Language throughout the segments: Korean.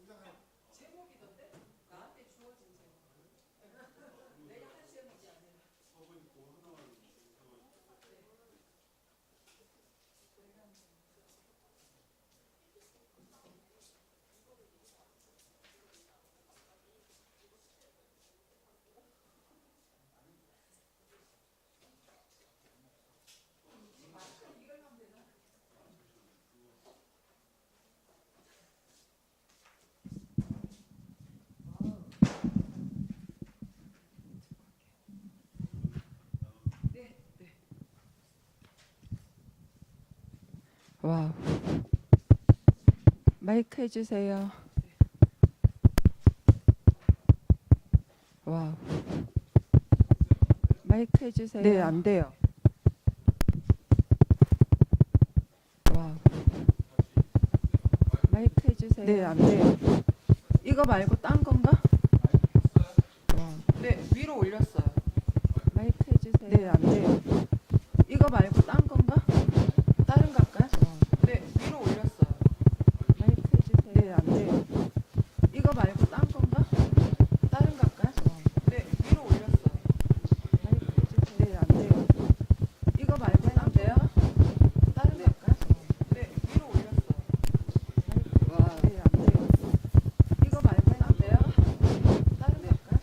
제목이던데? 나한테 주어진 제목. 내가 한 제목이 아니라. 이걸 하면 되나? 네, 네. 와우. 마이크 해주세요. 와우. 마이크 해주세요. 네, 안 돼요. 와우. 마이크 해주세요. 네, 안 돼요. 이거 말고 딴 건가? 와우. 네, 위로 올렸어요. 마이크 해주세요. 네, 안 돼요. 이거 말고 딴 건가? 다른 거 할까요? 와우. 네, 위로 올렸어요. 마이크 해주세요. 네, 안 돼요. 이거 말고 딴 건가? 다른 거 할까요? 와우. 네, 위로 올렸어요. 마이크 해주세요. 네, 안 돼요. 이거 말고 딴 돼요? 건가? 다른 거 할까요? 네, 위로 올렸어요. 와. 네, 안 돼요. 이거 말고 딴 돼요? 다른 거 할까요? 안 돼요. 와. 네, 안 돼요. 이거 말고 딴 돼요? 다른 거 할까요?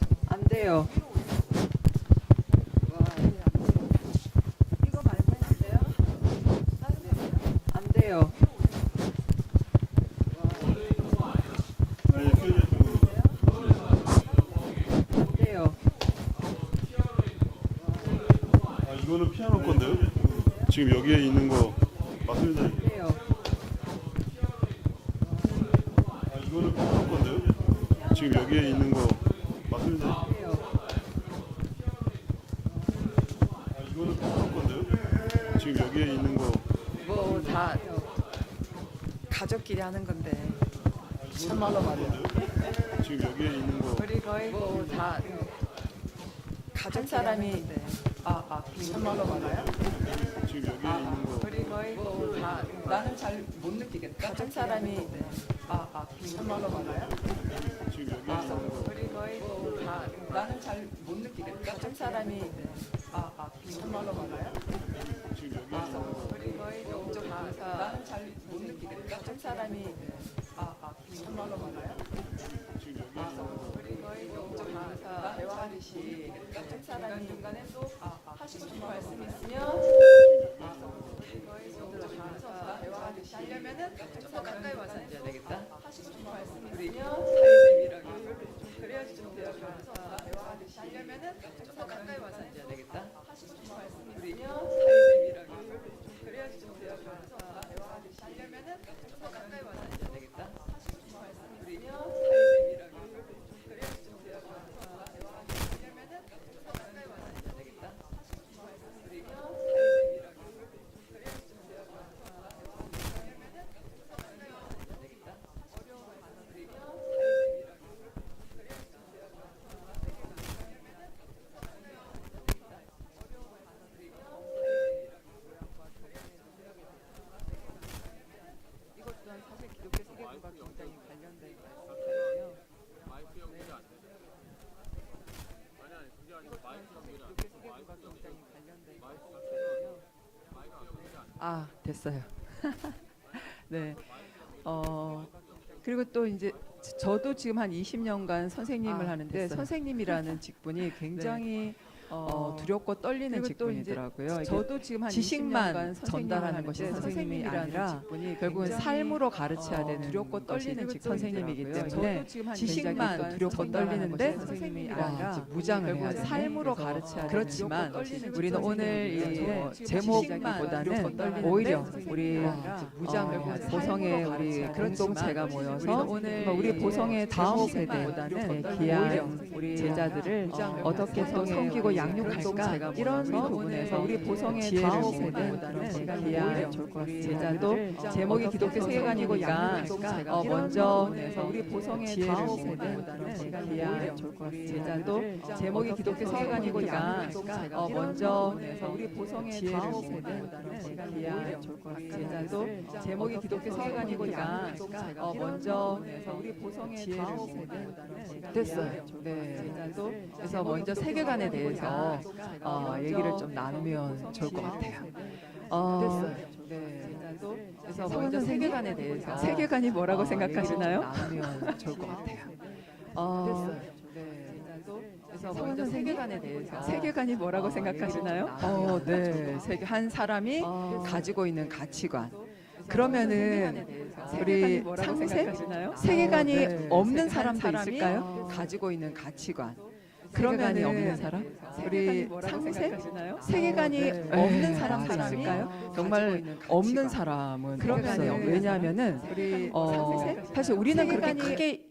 안 돼요. 안 돼요. 아, 이거는 피아노 건데요? 지금 여기에 있는 거 맞습니다. 안 돼요. 아, 이거는 피아노 건데요? 지금 여기에 있는 거 맞습니다. 안 돼요. 아, 이거는 피아노 건데요? 지금 여기에 있는 거 뭐 다 가족끼리 하는 건데. 참말로 말이야. 지금 여기에 있는 거 우리 거의 뭐 다 가족 사람이 참말로 말아요? 지금 여기에 있는 거 우리 거의 뭐 다 나는 잘 못 느끼겠다. 가족 사람이 참말로 말아요? 지금 여기에 있는 거 우리 거의 뭐 다 나는 잘 못 느끼겠다. 가족 사람이 참말로 말아요? 지금 여기에 있는 거 우리 거의 좀 나는 잘 못 느끼겠다. 가족 사람이 참말로 말아요? 지금 여기에 있는 거 우리 거의 좀 대화하듯이 가족 사람이 중간에 또 하시고 싶은 말씀 있으면 우리 거의 대화하듯이 하려면은 좀 더 가까이 와서 앉아야 되겠다. 하시고 싶은 말씀 있으면 사회생이라고 그래야지 좀 더 대화하듯이 하려면은 좀 더 가까이 와서 앉아야 되겠다. 하시고 싶은 말씀 있으면 사회생이라고 그래야지 좀 더 대화하듯이 하려면은 좀 더 가까이 와서 앉아야 되겠다. 하시고 싶은 말씀 있으면 사회생이라고 그래야지 좀 더 대화하듯이 하려면은 좀 더 가까이 와서 앉아야 되겠다. 하시고 싶은 말씀 있으면 사회생이라고 그래야지 좀 더 대화하듯이 하려면은 좀 더 가까이 와서 앉아야 되겠다. 어려운 받아들이고 이것 또한 사실 기독교 세계관과 굉장히 관련된 말씀이거든요. 이것 또한 사실 기독교 세계관과 굉장히 관련된 말씀이거든요. 됐어요. 네. 그리고 또 이제 저도 지금 한 20년간 선생님을 하는데 됐어요. 선생님이라는 직분이 굉장히 두렵고 떨리는 그리고 또 이제 직분이더라고요. 이게 저도 지금 한 지식만 20년간 전달하는 것이 선생님을 선생님이 하는데 아니라 선생님이라는 결국은 직분이 삶으로 가르쳐야 되는 두렵고 떨리는 것이 선생님이기 직분이더라고요. 때문에 저도 지금 한 지식만 굉장히 두렵고 전달하는 떨리는데 것이 선생님이 와, 아니라 이제 무장을 결국은 해야 되네. 삶으로 그래서 가르쳐야 그렇지만 되는 우리는 오늘 이 저도 지금 제목보다는 지식만 오히려 두렵고 우리 떨리는데 무장을 어, 해야 삶으로 보성의 우리 가르쳐야 공동체가 되지만 모여서 우리는 우리 오늘 보성의 이 다음 제목보다는 세대보다는 오히려 귀한 우리 우리 제자들을 무장을 어떻게 해서 섬기고 양육할까 이런 부분에서 우리 보성의 다음 세대보다는 제가 오히려 좋을 것 같아요. 제자도 제목이 기독교 세계관이니까 먼저 우리 보성의 다음 세대보다는 제가 오히려 좋을 것 같아요. 제자도 제목이 기독교 세계관이니까 먼저 우리 보성의 다음 세대보다는 제가 오히려 좋을 것 같아요. 제자도 제목이 기독교 세계관이니까 먼저 우리 보성의 다음 세대보다는 제가 됐어요. 네. 그래서 먼저 세계관에 대해서 얘기를 좀 나누면 좋을 것 같아요. 네. 그래서 먼저 세계관에 대해서 세계관이 뭐라고 생각하시나요? 나누면 좋을 것 같아요. 네. 그래서 먼저 세계관에 대해서 세계관이 뭐라고 생각하시나요? 네. 한 사람이 가지고 있는 가치관. 그러면은 우리 상세 세계관이 없는 사람도 있을까요? 가지고 있는 가치관. 그러면은 없는 사람? 우리 상세 세계관이 없는 사람도 있을까요? 정말 없는 사람은 없어요. 왜냐하면은 사실 우리는 그렇게 크게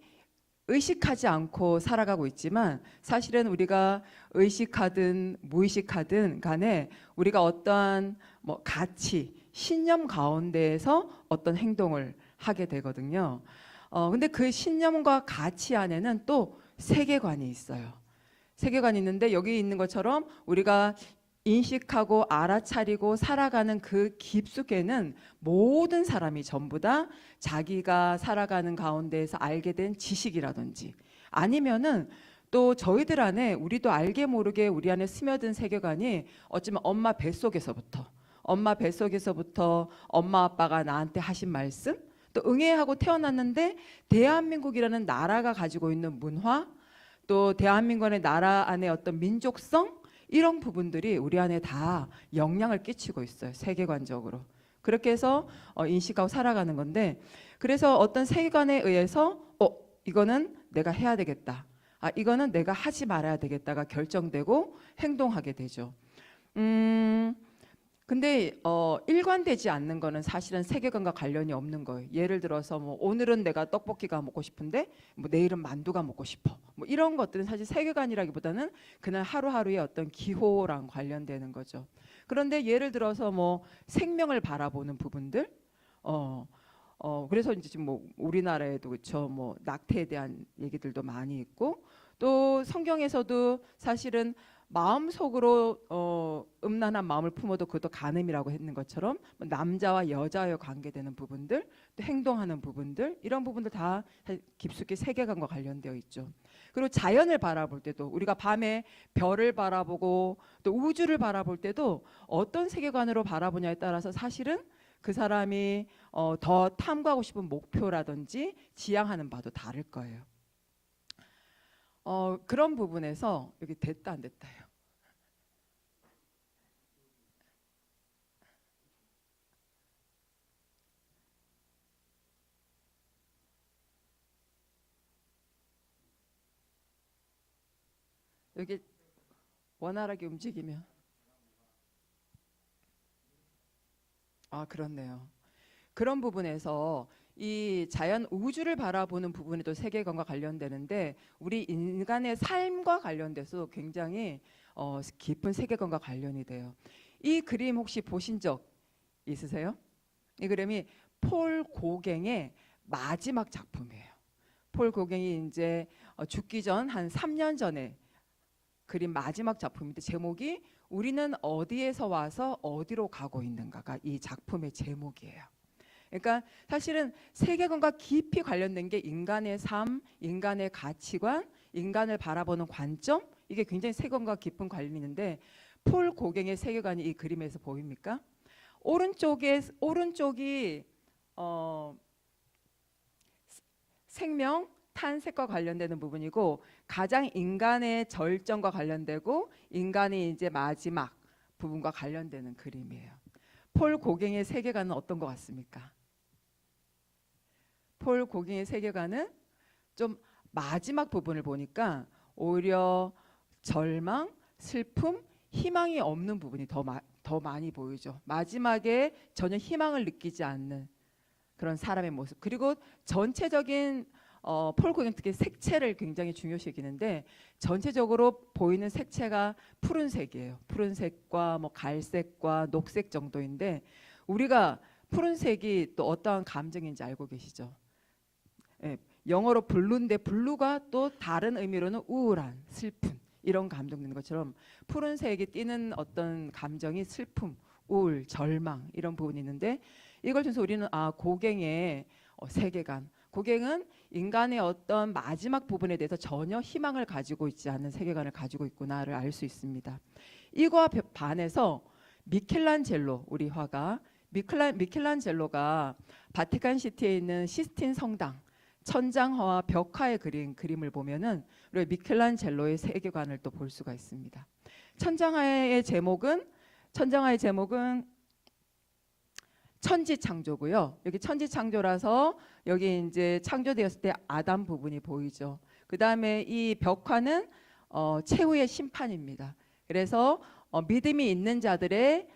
의식하지 않고 살아가고 있지만 사실은 우리가 의식하든 무의식하든 간에 우리가 어떠한 가치, 신념 가운데에서 어떤 행동을 하게 되거든요. 근데 그 신념과 가치 안에는 또 세계관이 있어요. 세계관이 있는데 여기 있는 것처럼 우리가 인식하고 알아차리고 살아가는 그 깊숙에는 모든 사람이 전부 다 자기가 살아가는 가운데에서 알게 된 지식이라든지 아니면은 또 저희들 안에 우리도 알게 모르게 우리 안에 스며든 세계관이 어쩌면 엄마 뱃속에서부터 엄마 아빠가 나한테 하신 말씀 또 응애하고 태어났는데 대한민국이라는 나라가 가지고 있는 문화 또 대한민국의 나라 안에 어떤 민족성 이런 부분들이 우리 안에 다 영향을 끼치고 있어요. 세계관적으로. 그렇게 해서 인식하고 살아가는 건데 그래서 어떤 세계관에 의해서 이거는 내가 해야 되겠다. 이거는 내가 하지 말아야 되겠다가 결정되고 행동하게 되죠. 근데 일관되지 않는 거는 사실은 세계관과 관련이 없는 거예요. 예를 들어서 오늘은 내가 떡볶이가 먹고 싶은데 내일은 만두가 먹고 싶어. 이런 것들은 사실 세계관이라기보다는 그날 하루하루의 어떤 기호랑 관련되는 거죠. 그런데 예를 들어서 생명을 바라보는 부분들, 그래서 이제 지금 우리나라에도 그렇죠. 낙태에 대한 얘기들도 많이 있고 또 성경에서도 사실은 마음속으로 음란한 마음을 품어도 그것도 간음이라고 했는 것처럼 남자와 여자와 관계되는 부분들 또 행동하는 부분들 이런 부분들 다 깊숙이 세계관과 관련되어 있죠. 그리고 자연을 바라볼 때도 우리가 밤에 별을 바라보고 또 우주를 바라볼 때도 어떤 세계관으로 바라보냐에 따라서 사실은 그 사람이 더 탐구하고 싶은 목표라든지 지향하는 바도 다를 거예요. 그런 부분에서 여기 됐다 안 됐다요. 여기 원활하게 움직이면 그렇네요. 그런 부분에서 이 자연 우주를 바라보는 부분에도 세계관과 관련되는데 우리 인간의 삶과 관련돼서 굉장히 깊은 세계관과 관련이 돼요. 이 그림 혹시 보신 적 있으세요? 이 그림이 폴 고갱의 마지막 작품이에요. 폴 고갱이 이제 죽기 전 한 3년 전에 그린 마지막 작품인데 제목이 우리는 어디에서 와서 어디로 가고 있는가가 이 작품의 제목이에요. 그러니까 사실은 세계관과 깊이 관련된 게 인간의 삶, 인간의 가치관, 인간을 바라보는 관점 이게 굉장히 세계관과 깊은 관련이 있는데 폴 고갱의 세계관이 이 그림에서 보입니까? 오른쪽이 생명, 탄생과 관련되는 부분이고 가장 인간의 절정과 관련되고 인간이 이제 마지막 부분과 관련되는 그림이에요. 폴 고갱의 세계관은 어떤 것 같습니까? 폴 고갱의 세계관은 좀 마지막 부분을 보니까 오히려 절망, 슬픔, 희망이 없는 부분이 더 많이 보이죠. 마지막에 전혀 희망을 느끼지 않는 그런 사람의 모습. 그리고 전체적인 폴 고갱 특히 색채를 굉장히 중요시 여기는데 전체적으로 보이는 색채가 푸른색이에요. 푸른색과 뭐 갈색과 녹색 정도인데 우리가 푸른색이 또 어떠한 감정인지 알고 계시죠? 예, 영어로 블루인데 블루가 또 다른 의미로는 우울한, 슬픈 이런 감정 있는 것처럼 푸른색이 띠는 어떤 감정이 슬픔, 우울, 절망 이런 부분이 있는데 이걸 통해서 우리는 고갱의 세계관, 고갱은 인간의 어떤 마지막 부분에 대해서 전혀 희망을 가지고 있지 않은 세계관을 가지고 있구나를 알 수 있습니다. 이거와 반해서 미켈란젤로 우리 화가 미켈란젤로가 바티칸 시티에 있는 시스틴 성당 천장화와 벽화에 그린 그림을 보면은 우리 미켈란젤로의 세계관을 또 볼 수가 있습니다. 천장화의 제목은 천지창조고요. 여기 천지창조라서 여기 이제 창조되었을 때 아담 부분이 보이죠. 그 다음에 이 벽화는 최후의 심판입니다. 그래서 믿음이 있는 자들의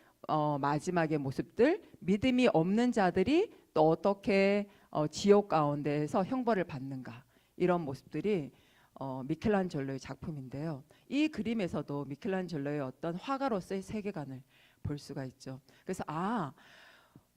마지막의 모습들, 믿음이 없는 자들이 또 어떻게 지옥 가운데에서 형벌을 받는가 이런 모습들이 미켈란젤로의 작품인데요. 이 그림에서도 미켈란젤로의 어떤 화가로서의 세계관을 볼 수가 있죠. 그래서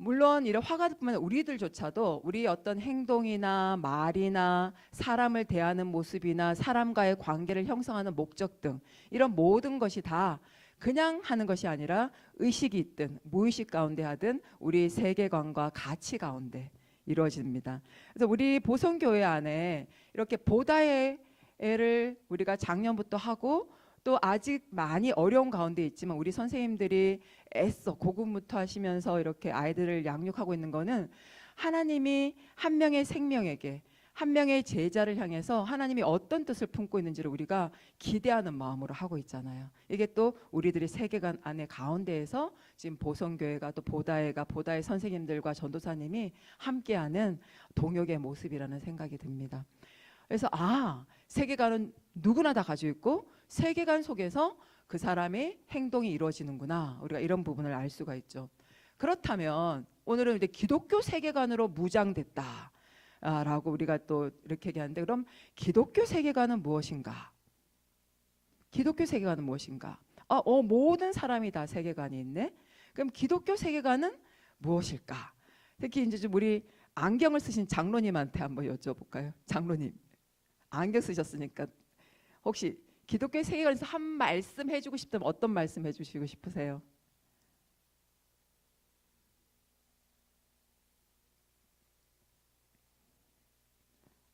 물론 이런 화가들뿐만 아니라 우리들조차도 우리 어떤 행동이나 말이나 사람을 대하는 모습이나 사람과의 관계를 형성하는 목적 등 이런 모든 것이 다 그냥 하는 것이 아니라 의식이 있든 무의식 가운데 하든 우리 세계관과 가치 가운데 이루어집니다. 그래서 우리 보성교회 안에 이렇게 보다해를 우리가 작년부터 하고 또 아직 많이 어려운 가운데 있지만 우리 선생님들이 애써 고군분투 하시면서 이렇게 아이들을 양육하고 있는 거는 하나님이 한 명의 생명에게 한 명의 제자를 향해서 하나님이 어떤 뜻을 품고 있는지를 우리가 기대하는 마음으로 하고 있잖아요. 이게 또 우리들의 세계관 안에 가운데에서 지금 보성교회가 또 보다의 선생님들과 전도사님이 함께하는 동역의 모습이라는 생각이 듭니다. 그래서 세계관은 누구나 다 가지고 있고 세계관 속에서 그 사람의 행동이 이루어지는구나. 우리가 이런 부분을 알 수가 있죠. 그렇다면 오늘은 이제 기독교 세계관으로 무장됐다. 라고 우리가 또 이렇게 얘기하는데 그럼 기독교 세계관은 무엇인가? 기독교 세계관은 무엇인가? 모든 사람이 다 세계관이 있네. 그럼 기독교 세계관은 무엇일까? 특히 이제 좀 우리 안경을 쓰신 장로님한테 한번 여쭤볼까요? 장로님 안경 쓰셨으니까 혹시 기독교 세계관에서 한 말씀 해주고 싶다면 어떤 말씀 해주시고 싶으세요?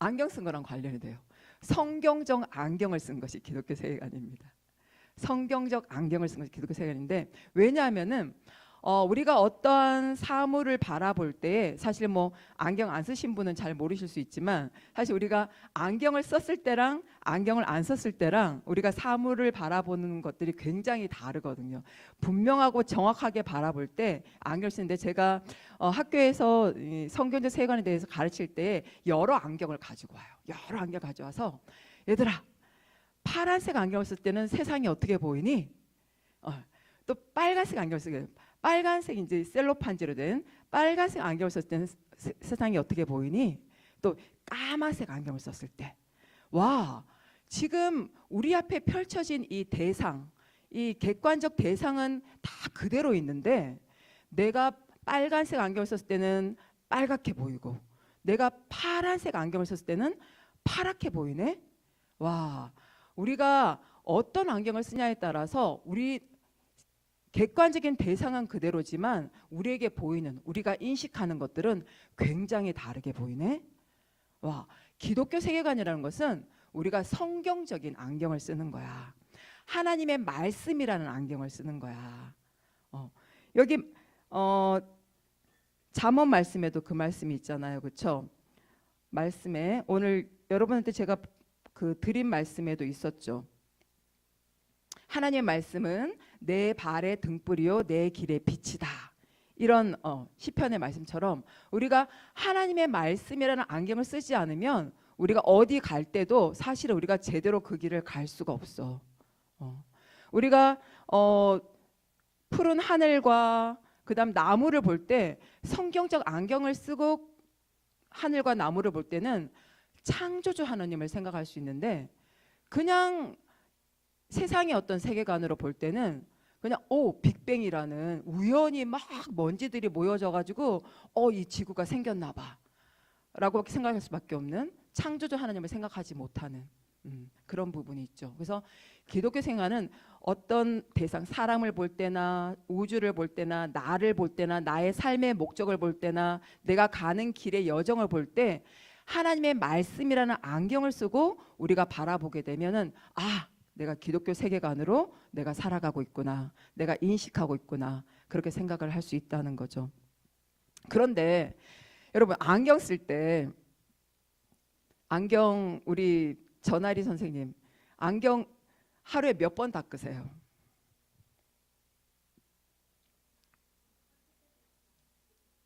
안경 쓴 거랑 관련이 돼요. 성경적 안경을 쓴 것이 기독교 세계관입니다. 성경적 안경을 쓴 것이 기독교 세계관인데 왜냐하면은 우리가 어떠한 사물을 바라볼 때 사실 뭐 안경 안 쓰신 분은 잘 모르실 수 있지만 사실 우리가 안경을 썼을 때랑 안경을 안 썼을 때랑 우리가 사물을 바라보는 것들이 굉장히 다르거든요. 분명하고 정확하게 바라볼 때 안경을 쓰는데 제가 학교에서 이 성경적 세계관에 대해서 가르칠 때 여러 안경을 가지고 와요. 여러 안경 가져와서 얘들아 파란색 안경을 쓸 때는 세상이 어떻게 보이니? 또 빨간색 안경을 쓰게 빨간색 이제 셀로판지로 된 빨간색 안경을 썼을 때는 세상이 어떻게 보이니? 또 까만색 안경을 썼을 때 와 지금 우리 앞에 펼쳐진 이 대상 이 객관적 대상은 다 그대로 있는데 내가 빨간색 안경을 썼을 때는 빨갛게 보이고 내가 파란색 안경을 썼을 때는 파랗게 보이네. 와 우리가 어떤 안경을 쓰냐에 따라서 우리 객관적인 대상은 그대로지만 우리에게 보이는 우리가 인식하는 것들은 굉장히 다르게 보이네. 와 기독교 세계관이라는 것은 우리가 성경적인 안경을 쓰는 거야. 하나님의 말씀이라는 안경을 쓰는 거야. 여기 잠언 말씀에도 그 말씀이 있잖아요, 그렇죠? 말씀에 오늘 여러분한테 제가 그 드린 말씀에도 있었죠. 하나님의 말씀은 내 발의 등불이요 내 길의 빛이다. 이런 시편의 말씀처럼 우리가 하나님의 말씀이라는 안경을 쓰지 않으면 우리가 어디 갈 때도 사실은 우리가 제대로 그 길을 갈 수가 없어. 우리가 푸른 하늘과 그다음 나무를 볼 때 성경적 안경을 쓰고 하늘과 나무를 볼 때는 창조주 하나님을 생각할 수 있는데 그냥 세상의 어떤 세계관으로 볼 때는 그냥 빅뱅이라는 우연히 막 먼지들이 모여져 가지고 이 지구가 생겼나 봐 라고 생각할 수밖에 없는 창조주 하나님을 생각하지 못하는 그런 부분이 있죠. 그래서 기독교 생활은 어떤 대상, 사람을 볼 때나 우주를 볼 때나 나를 볼 때나 나의 삶의 목적을 볼 때나 내가 가는 길의 여정을 볼 때 하나님의 말씀이라는 안경을 쓰고 우리가 바라보게 되면은 내가 기독교 세계관으로 내가 살아가고 있구나, 내가 인식하고 있구나, 그렇게 생각을 할 수 있다는 거죠. 그런데 여러분, 안경 쓸 때 안경, 우리 전아리 선생님 안경 하루에 몇 번 닦으세요?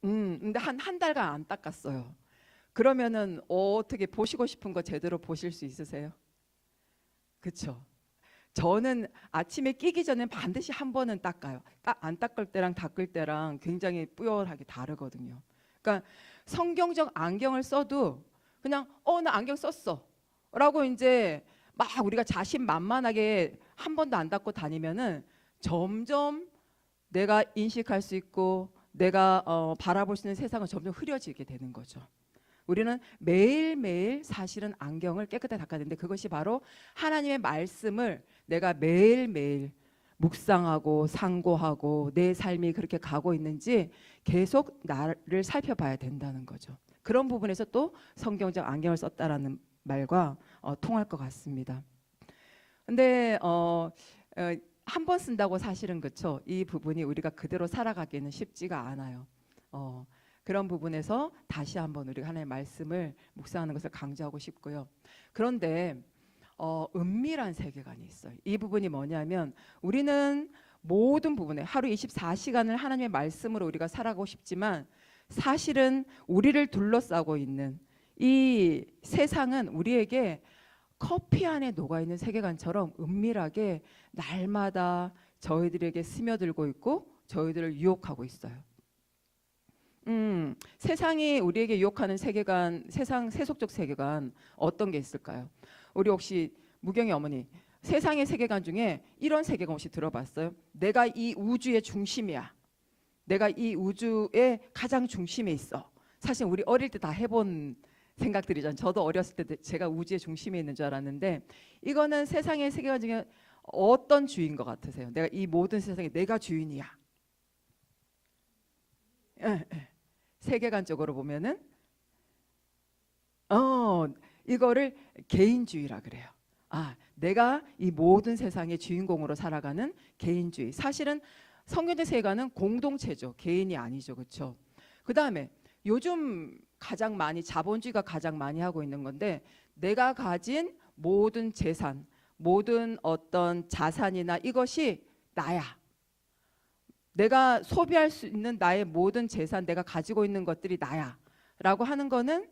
근데 한 달간 안 닦았어요. 그러면은 어떻게 보시고 싶은 거 제대로 보실 수 있으세요? 그렇죠? 저는 아침에 끼기 전에 반드시 한 번은 닦아요. 안 닦을 때랑 닦을 때랑 굉장히 뿌열하게 다르거든요. 그러니까 성경적 안경을 써도 그냥 나 안경 썼어 라고 이제 막 우리가 자신만만하게 한 번도 안 닦고 다니면은 점점 내가 인식할 수 있고 내가 바라볼 수 있는 세상은 점점 흐려지게 되는 거죠. 우리는 매일매일 사실은 안경을 깨끗하게 닦아야 되는데 그것이 바로 하나님의 말씀을 내가 매일매일 묵상하고 상고하고 내 삶이 그렇게 가고 있는지 계속 나를 살펴봐야 된다는 거죠. 그런 부분에서 또 성경적 안경을 썼다라는 말과 통할 것 같습니다. 근데 한 번 쓴다고 사실은 그렇죠. 이 부분이 우리가 그대로 살아가기는 쉽지가 않아요. 그런 부분에서 다시 한번 우리가 하나님의 말씀을 묵상하는 것을 강조하고 싶고요. 그런데 은밀한 세계관이 있어요. 이 부분이 뭐냐면 우리는 모든 부분에 하루 24시간을 하나님의 말씀으로 우리가 살아가고 싶지만 사실은 우리를 둘러싸고 있는 이 세상은 우리에게 커피 안에 녹아있는 세계관처럼 은밀하게 날마다 저희들에게 스며들고 있고 저희들을 유혹하고 있어요. 세상이 우리에게 유혹하는 세계관, 세상 세속적 세계관 어떤 게 있을까요? 우리 혹시 무경이 어머니 세상의 세계관 중에 이런 세계관 혹시 들어봤어요? 내가 이 우주의 중심이야. 내가 이 우주의 가장 중심에 있어. 사실 우리 어릴 때 다 해본 생각들이잖아요. 저도 어렸을 때 제가 우주의 중심에 있는 줄 알았는데 이거는 세상의 세계관 중에 어떤 주인 것 같으세요? 내가 이 모든 세상에 내가 주인이야. 세계관적으로 보면은 이거를 개인주의라 그래요. 내가 이 모든 세상의 주인공으로 살아가는 개인주의. 사실은 성경적 세계관은 공동체죠. 개인이 아니죠. 그렇죠? 그다음에 요즘 가장 많이 자본주의가 가장 많이 하고 있는 건데 내가 가진 모든 재산, 모든 어떤 자산이나 이것이 나야. 내가 소비할 수 있는 나의 모든 재산, 내가 가지고 있는 것들이 나야 라고 하는 거는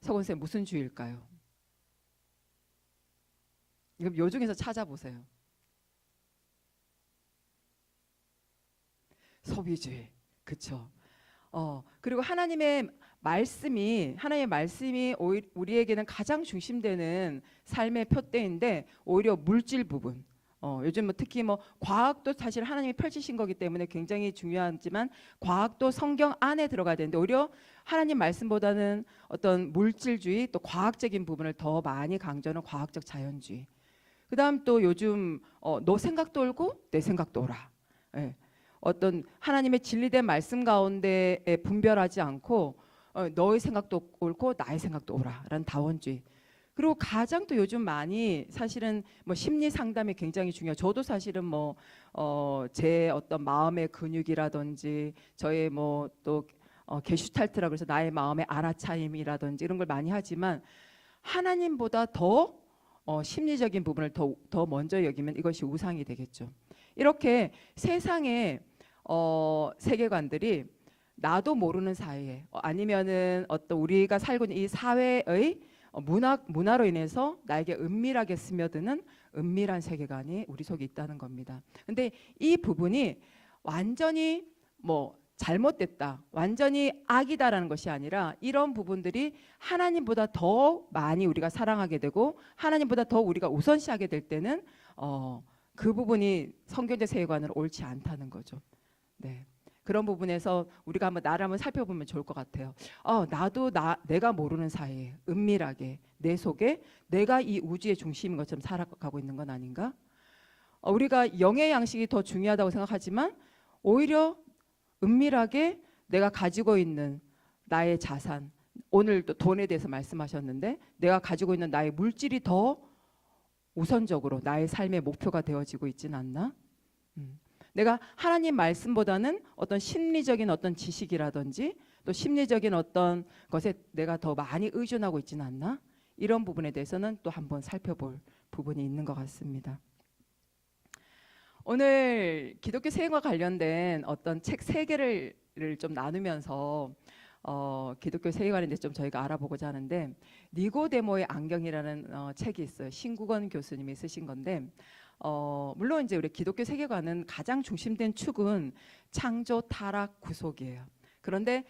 서건 쌤 무슨 주의일까요? 이거 요 중에서 찾아보세요. 소비주의. 그렇죠. 그리고 하나님의 말씀이 우리에게는 가장 중심되는 삶의 표대인데 오히려 물질 부분, 요즘 특히 과학도 사실 하나님이 펼치신 거기 때문에 굉장히 중요하지만 과학도 성경 안에 들어가야 되는데 오히려 하나님 말씀보다는 어떤 물질주의 또 과학적인 부분을 더 많이 강조하는 과학적 자연주의. 그다음 또 요즘 너 생각도 옳고 내 생각도 옳아. 어떤 하나님의 진리된 말씀 가운데 분별하지 않고 너의 생각도 옳고 나의 생각도 옳아라는 다원주의. 그리고 가장 또 요즘 많이 사실은 심리 상담이 굉장히 중요해요. 저도 사실은 제 어떤 마음의 근육이라든지 저의 또 게슈탈트라고 해서 나의 마음의 알아차림이라든지 이런 걸 많이 하지만 하나님보다 더 심리적인 부분을 더 먼저 여기면 이것이 우상이 되겠죠. 이렇게 세상의 세계관들이 나도 모르는 사이에 아니면은 어떤 우리가 살고 있는 이 사회의 문화로 인해서 나에게 은밀하게 스며드는 은밀한 세계관이 우리 속에 있다는 겁니다. 근데 이 부분이 완전히 잘못됐다, 완전히 악이다라는 것이 아니라 이런 부분들이 하나님보다 더 많이 우리가 사랑하게 되고 하나님보다 더 우리가 우선시하게 될 때는 그 부분이 성경적 세계관으로 옳지 않다는 거죠. 네. 그런 부분에서 우리가 나를 한번 살펴보면 좋을 것 같아요. 나도 내가 모르는 사이에 은밀하게 내 속에 내가 이 우주의 중심인 것처럼 살아가고 있는 건 아닌가? 우리가 영의 양식이 더 중요하다고 생각하지만 오히려 은밀하게 내가 가지고 있는 나의 자산, 오늘 또 돈에 대해서 말씀하셨는데 내가 가지고 있는 나의 물질이 더 우선적으로 나의 삶의 목표가 되어지고 있지는 않나? 내가 하나님 말씀보다는 어떤 심리적인 어떤 지식이라든지 또 심리적인 어떤 것에 내가 더 많이 의존하고 있지는 않나? 이런 부분에 대해서는 또 한번 살펴볼 부분이 있는 것 같습니다. 오늘 기독교 세계과 관련된 어떤 책 3개를 좀 나누면서 기독교 세계관에 대해서 좀 저희가 알아보고자 하는데, 니고데모의 안경이라는 책이 있어요. 신국원 교수님이 쓰신 건데, 물론 이제 우리 기독교 세계관은 가장 중심된 축은 창조, 타락, 구속이에요. 그런데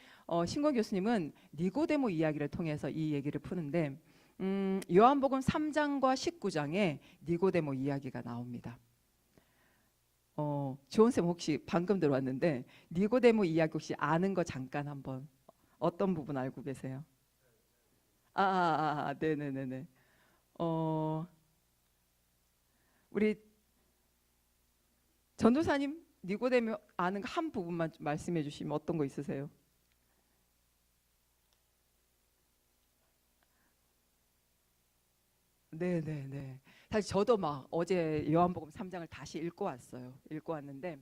신국원 교수님은 니고데모 이야기를 통해서 이 얘기를 푸는데, 요한복음 3장과 19장에 니고데모 이야기가 나옵니다. 지원쌤 혹시 방금 들어왔는데 니고데모 이야기 혹시 아는 거 잠깐 한번, 어떤 부분 알고 계세요? 네네네네. 우리 전도사님 니고데모 아는 한 부분만 좀 말씀해 주시면 어떤 거 있으세요? 네네네. 사실 저도 막 어제 요한복음 3장을 다시 읽고 왔어요. 읽고 왔는데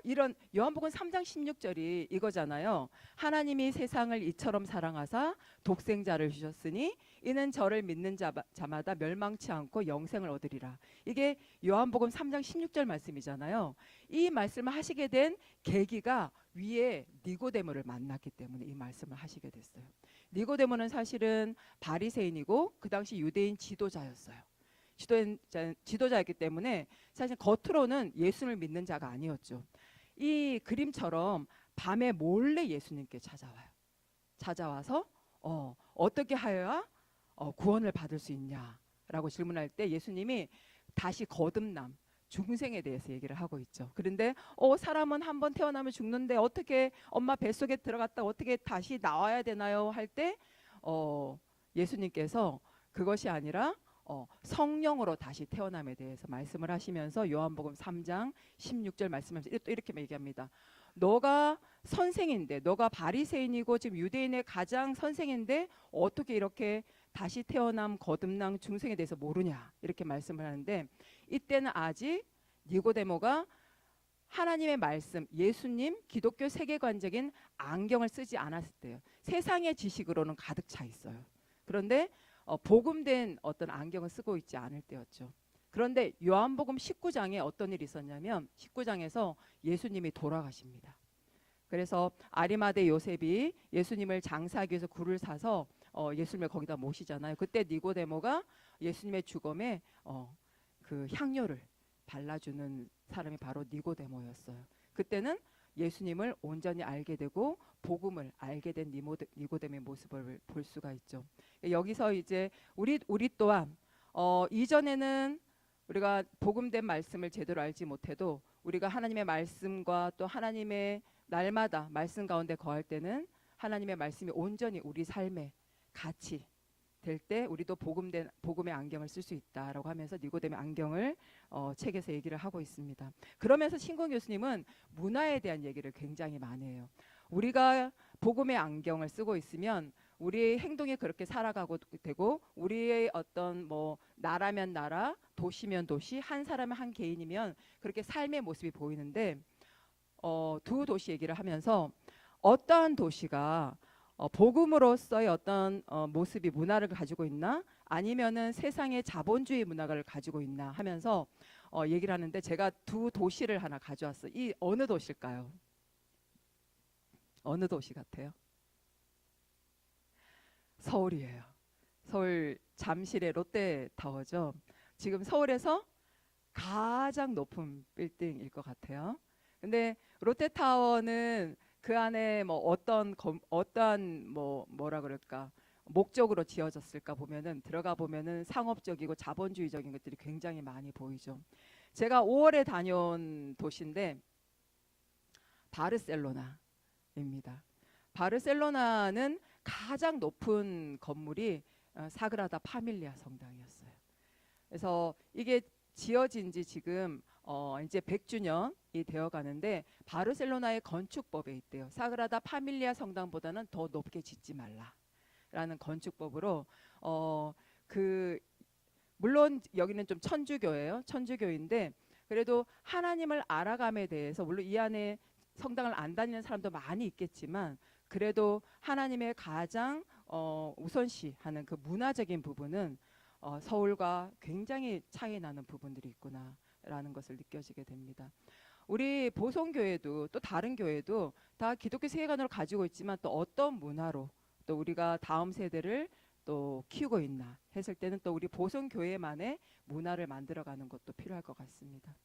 이런 요한복음 3장 16절이 이거잖아요. 하나님이 세상을 이처럼 사랑하사 독생자를 주셨으니 이는 저를 믿는 자마다 멸망치 않고 영생을 얻으리라. 이게 요한복음 3장 16절 말씀이잖아요. 이 말씀을 하시게 된 계기가 위에 니고데모를 만났기 때문에 이 말씀을 하시게 됐어요. 니고데모는 사실은 바리새인이고 그 당시 유대인 지도자였어요. 지도자였기 때문에 사실 겉으로는 예수를 믿는 자가 아니었죠. 이 그림처럼 밤에 몰래 예수님께 찾아와서 어떻게 하여야 구원을 받을 수 있냐라고 질문할 때 예수님이 다시 거듭남, 중생에 대해서 얘기를 하고 있죠. 그런데 사람은 한번 태어나면 죽는데 어떻게 엄마 뱃속에 들어갔다 어떻게 다시 나와야 되나요? 할 때 예수님께서 그것이 아니라 성령으로 다시 태어남에 대해서 말씀을 하시면서 요한복음 3장 16절 말씀하면서 또 이렇게 얘기합니다. 너가 선생인데, 너가 바리새인이고 지금 유대인의 가장 선생인데 어떻게 이렇게 다시 태어남, 거듭남, 중생에 대해서 모르냐, 이렇게 말씀을 하는데, 이때는 아직 니고데모가 하나님의 말씀, 예수님, 기독교 세계관적인 안경을 쓰지 않았을 때요. 세상의 지식으로는 가득 차 있어요. 그런데 복음된 어떤 안경을 쓰고 있지 않을 때였죠. 그런데 요한복음 19장에 어떤 일이 있었냐면 19장에서 예수님이 돌아가십니다. 그래서 아리마대 요셉이 예수님을 장사하기 위해서 굴을 사서 예수님을 거기다 모시잖아요. 그때 니고데모가 예수님의 죽음에 그 향료를 발라주는 사람이 바로 니고데모였어요. 그때는 예수님을 온전히 알게 되고 복음을 알게 된 니고데모의 모습을 볼 수가 있죠. 여기서 이제 우리 또한 이전에는 우리가 복음된 말씀을 제대로 알지 못해도 우리가 하나님의 말씀과 또 하나님의 날마다 말씀 가운데 거할 때는 하나님의 말씀이 온전히 우리 삶에 같이 될 때 우리도 복음의 안경을 쓸 수 있다라고 하면서 니고데모의 안경을 책에서 얘기를 하고 있습니다. 그러면서 신공 교수님은 문화에 대한 얘기를 굉장히 많이 해요. 우리가 복음의 안경을 쓰고 있으면 우리의 행동이 그렇게 살아가고 되고, 우리의 어떤 나라면 나라, 도시면 도시, 한 사람은 한 개인이면 그렇게 삶의 모습이 보이는데, 두 도시 얘기를 하면서 어떠한 도시가 복음으로서의 어떤 모습이 문화를 가지고 있나, 아니면은 세상의 자본주의 문화를 가지고 있나 하면서 얘기를 하는데, 제가 두 도시를 하나 가져왔어요. 이 어느 도시일까요? 어느 도시 같아요? 서울이에요. 서울 잠실의 롯데타워죠. 지금 서울에서 가장 높은 빌딩일 것 같아요. 근데 롯데타워는 그 안에 뭐 어떠한 뭐라 그럴까 목적으로 지어졌을까 보면은 들어가 보면은 상업적이고 자본주의적인 것들이 굉장히 많이 보이죠. 제가 5월에 다녀온 도시인데 바르셀로나입니다. 바르셀로나는 가장 높은 건물이 사그라다 파밀리아 성당이었어요. 그래서 이게 지어진 지 지금 이제 100주년이 되어 가는데 바르셀로나의 건축법에 있대요. 사그라다 파밀리아 성당보다는 더 높게 짓지 말라라는 건축법으로 그 물론 여기는 좀 천주교예요. 천주교인데 그래도 하나님을 알아감에 대해서 물론 이 안에 성당을 안 다니는 사람도 많이 있겠지만 그래도 하나님의 가장 우선시하는 그 문화적인 부분은 서울과 굉장히 차이 나는 부분들이 있구나라는 것을 느껴지게 됩니다. 우리 보성교회도 또 다른 교회도 다 기독교 세계관으로 가지고 있지만 또 어떤 문화로 또 우리가 다음 세대를 또 키우고 있나 했을 때는 또 우리 보성교회만의 문화를 만들어가는 것도 필요할 것 같습니다.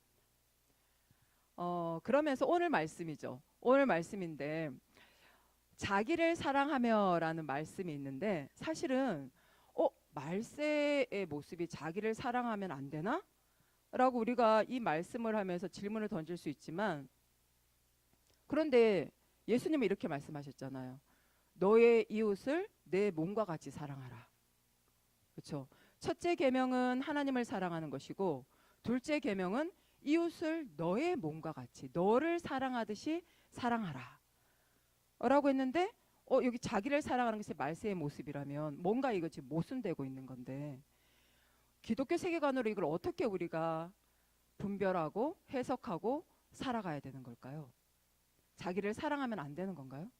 그러면서 오늘 말씀이죠. 오늘 말씀인데 자기를 사랑하며라는 말씀이 있는데 사실은 말세의 모습이 자기를 사랑하면 안 되나? 라고 우리가 이 말씀을 하면서 질문을 던질 수 있지만 그런데 예수님은 이렇게 말씀하셨잖아요. 너의 이웃을 내 몸과 같이 사랑하라. 그렇죠? 첫째 계명은 하나님을 사랑하는 것이고 둘째 계명은 이웃을 너의 몸과 같이 너를 사랑하듯이 사랑하라 라고 했는데 여기 자기를 사랑하는 것이 말세의 모습이라면 뭔가 이거 지금 모순되고 있는 건데 기독교 세계관으로 이걸 어떻게 우리가 분별하고 해석하고 살아가야 되는 걸까요? 자기를 사랑하면 안 되는 건가요?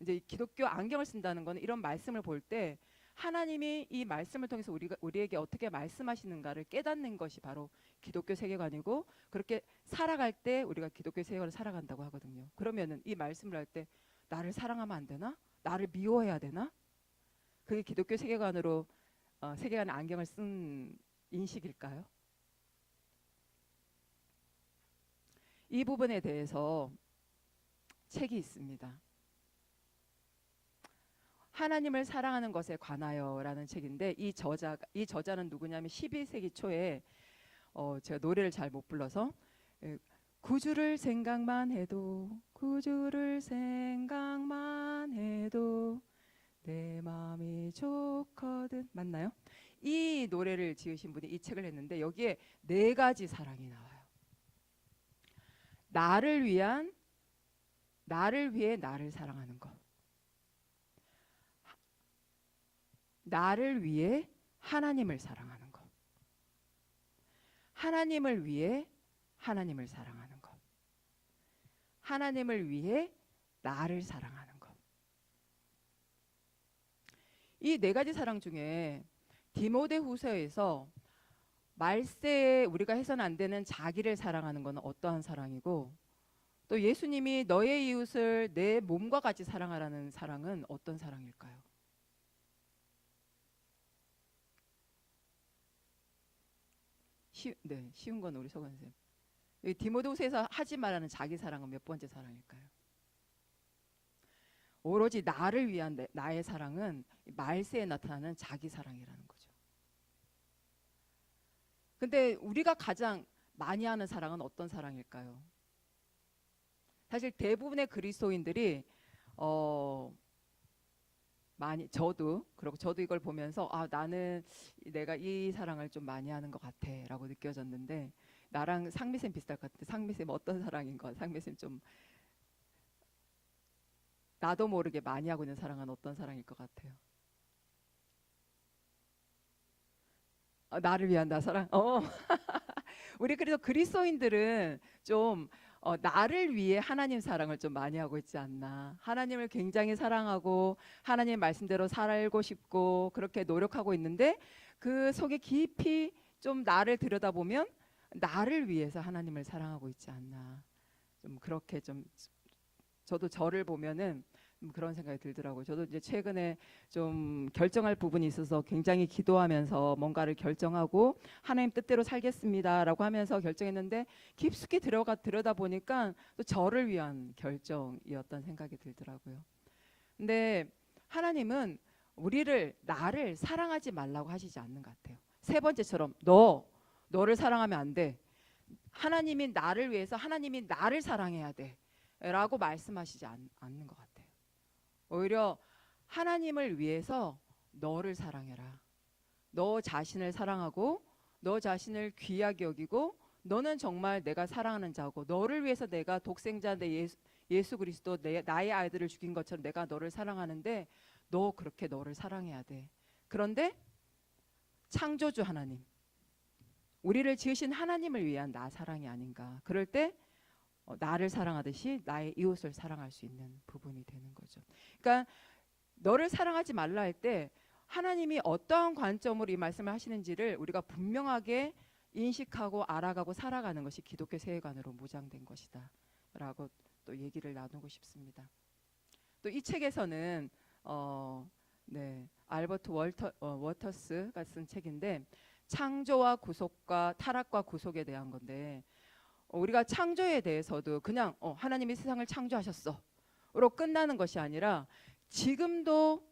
이제 기독교 안경을 쓴다는 건 이런 말씀을 볼 때 하나님이 이 말씀을 통해서 우리에게 어떻게 말씀하시는가를 깨닫는 것이 바로 기독교 세계관이고 그렇게 살아갈 때 우리가 기독교 세계관을 살아간다고 하거든요. 그러면은 이 말씀을 할 때 나를 사랑하면 안 되나? 나를 미워해야 되나? 그게 기독교 세계관으로 세계관의 안경을 쓴 인식일까요? 이 부분에 대해서 책이 있습니다. 하나님을 사랑하는 것에 관하여라는 책인데 이 저자는 누구냐면 12세기 초에 제가 노래를 잘 못 불러서 구주를 생각만 해도 내 마음이 좋거든 맞나요? 이 노래를 지으신 분이 이 책을 했는데 여기에 4가지 사랑이 나와요. 나를 위해 나를 사랑하는 것, 나를 위해 하나님을 사랑하는 것, 하나님을 위해 하나님을 사랑하는 것, 하나님을 위해 나를 사랑하는 것. 이 4가지 사랑 중에 디모데후서에서 말세에 우리가 해서는 안 되는 자기를 사랑하는 것은 어떠한 사랑이고 또 예수님이 너의 이웃을 내 몸과 같이 사랑하라는 사랑은 어떤 사랑일까요? 쉬운 건 우리 서건 선생님. 디모데후서에서 하지 말라는 자기 사랑은 몇 번째 사랑일까요? 오로지 나를 위한 나의 사랑은 말세에 나타나는 자기 사랑이라는 거죠. 근데 우리가 가장 많이 하는 사랑은 어떤 사랑일까요? 사실 대부분의 그리스도인들이 많이 저도 이걸 보면서 나는 내가 이 사랑을 좀 많이 하는 것 같아라고 느껴졌는데 나랑 상미쌤 비슷할 것 같은데 상미쌤 어떤 사랑인 것? 상미쌤 좀 나도 모르게 많이 하고 있는 사랑은 어떤 사랑일 것 같아요? 나를 위한 나 사랑. 우리 그래서 그리스도인들은 좀 나를 위해 하나님 사랑을 좀 많이 하고 있지 않나. 하나님을 굉장히 사랑하고 하나님 말씀대로 살고 싶고 그렇게 노력하고 있는데 그 속에 깊이 좀 나를 들여다보면 나를 위해서 하나님을 사랑하고 있지 않나. 좀 그렇게 좀 저도 저를 보면은 그런 생각이 들더라고요. 저도 이제 최근에 좀 결정할 부분이 있어서 굉장히 기도하면서 뭔가를 결정하고 하나님 뜻대로 살겠습니다라고 하면서 결정했는데 깊숙이 들여다 보니까 또 저를 위한 결정이었던 생각이 들더라고요. 근데 하나님은 나를 사랑하지 말라고 하시지 않는 것 같아요. 세 번째처럼 너를 사랑하면 안 돼. 하나님이 나를 위해서 하나님이 나를 사랑해야 돼 라고 말씀하시지 않는 것 같아요. 오히려 하나님을 위해서 너를 사랑해라. 너 자신을 사랑하고 너 자신을 귀하게 여기고 너는 정말 내가 사랑하는 자고 너를 위해서 내가 독생자 내 예수 그리스도 나의 아이들을 죽인 것처럼 내가 너를 사랑하는데 너 그렇게 너를 사랑해야 돼. 그런데 창조주 하나님, 우리를 지으신 하나님을 위한 나 사랑이 아닌가. 그럴 때 나를 사랑하듯이 나의 이웃을 사랑할 수 있는 부분이 되는 거죠. 그러니까 너를 사랑하지 말라 할 때 하나님이 어떠한 관점으로 이 말씀을 하시는지를 우리가 분명하게 인식하고 알아가고 살아가는 것이 기독교 세계관으로 무장된 것이다 라고 또 얘기를 나누고 싶습니다. 또 이 책에서는 알버트 워터스가 쓴 책인데 창조와 구속과 타락과 구속에 대한 건데 우리가 창조에 대해서도 그냥 하나님이 세상을 창조하셨어로 끝나는 것이 아니라 지금도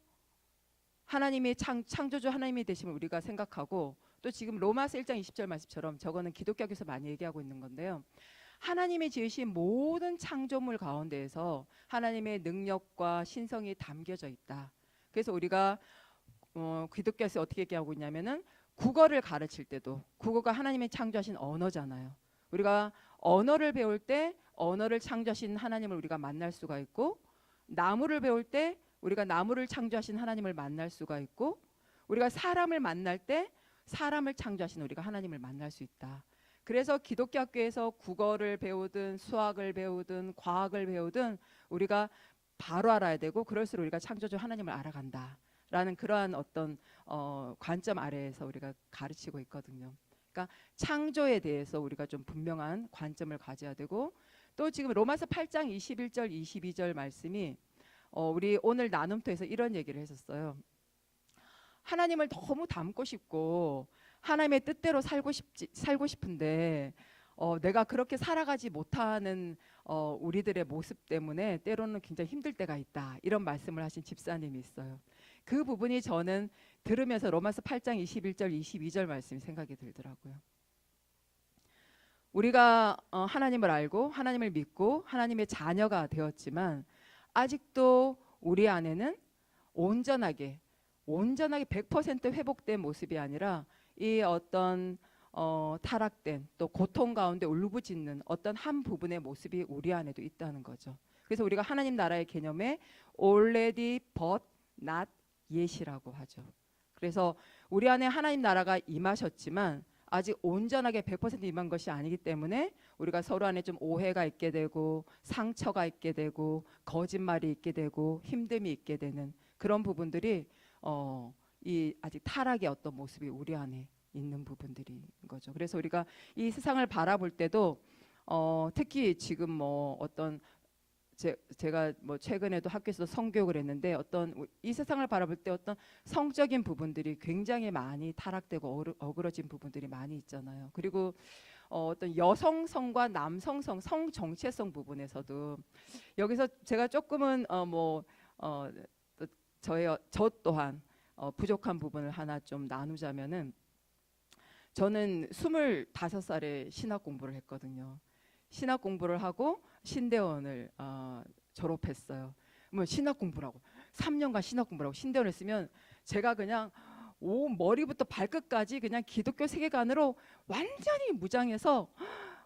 하나님이 창조주 하나님이 되심을 우리가 생각하고 또 지금 로마서 1장 20절 말씀처럼 저거는 기독교에서 많이 얘기하고 있는 건데요. 하나님이 지으신 모든 창조물 가운데에서 하나님의 능력과 신성이 담겨져 있다. 그래서 우리가 기독교에서 어떻게 얘기하고 있냐면은 국어를 가르칠 때도 국어가 하나님이 창조하신 언어잖아요. 우리가 언어를 배울 때 언어를 창조하신 하나님을 우리가 만날 수가 있고 나무를 배울 때 우리가 나무를 창조하신 하나님을 만날 수가 있고 우리가 사람을 만날 때 사람을 창조하신 우리가 하나님을 만날 수 있다. 그래서 기독교 학교에서 국어를 배우든 수학을 배우든 과학을 배우든 우리가 바로 알아야 되고 그럴수록 우리가 창조주 하나님을 알아간다라는 그러한 어떤 관점 아래에서 우리가 가르치고 있거든요. 그러니까 창조에 대해서 우리가 좀 분명한 관점을 가져야 되고 또 지금 로마서 8장 21절 22절 말씀이 우리 오늘 나눔터에서 이런 얘기를 했었어요. 하나님을 너무 닮고 싶고 하나님의 뜻대로 살고 싶은데 내가 그렇게 살아가지 못하는 우리들의 모습 때문에 때로는 굉장히 힘들 때가 있다. 이런 말씀을 하신 집사님이 있어요. 그 부분이 저는 들으면서 로마서 8장 21절 22절 말씀이 생각이 들더라고요. 우리가 하나님을 알고 하나님을 믿고 하나님의 자녀가 되었지만 아직도 우리 안에는 온전하게 100% 회복된 모습이 아니라 이 어떤 타락된 또 고통 가운데 울부짖는 어떤 한 부분의 모습이 우리 안에도 있다는 거죠. 그래서 우리가 하나님 나라의 개념에 already but not yet이라고 하죠. 그래서 우리 안에 하나님 나라가 임하셨지만 아직 온전하게 100% 임한 것이 아니기 때문에 우리가 서로 안에 좀 오해가 있게 되고 상처가 있게 되고 거짓말이 있게 되고 힘듦이 있게 되는 그런 부분들이 이 아직 타락의 어떤 모습이 우리 안에 있는 부분들인 거죠. 그래서 우리가 이 세상을 바라볼 때도 특히 지금 뭐 어떤 제가 뭐 최근에도 학교에서 성교육을 했는데 어떤 이 세상을 바라볼 때 어떤 성적인 부분들이 굉장히 많이 타락되고 어그러진 부분들이 많이 있잖아요. 그리고 어떤 여성성과 남성성, 성 정체성 부분에서도 여기서 제가 조금은 저 또한 부족한 부분을 하나 좀 나누자면은 저는 25살에 신학 공부를 했거든요. 신학 공부를 하고 신대원을 졸업했어요. 뭐 신학 공부라고 3년간 신학 공부라고 신대원을 쓰면 제가 그냥 머리부터 발끝까지 그냥 기독교 세계관으로 완전히 무장해서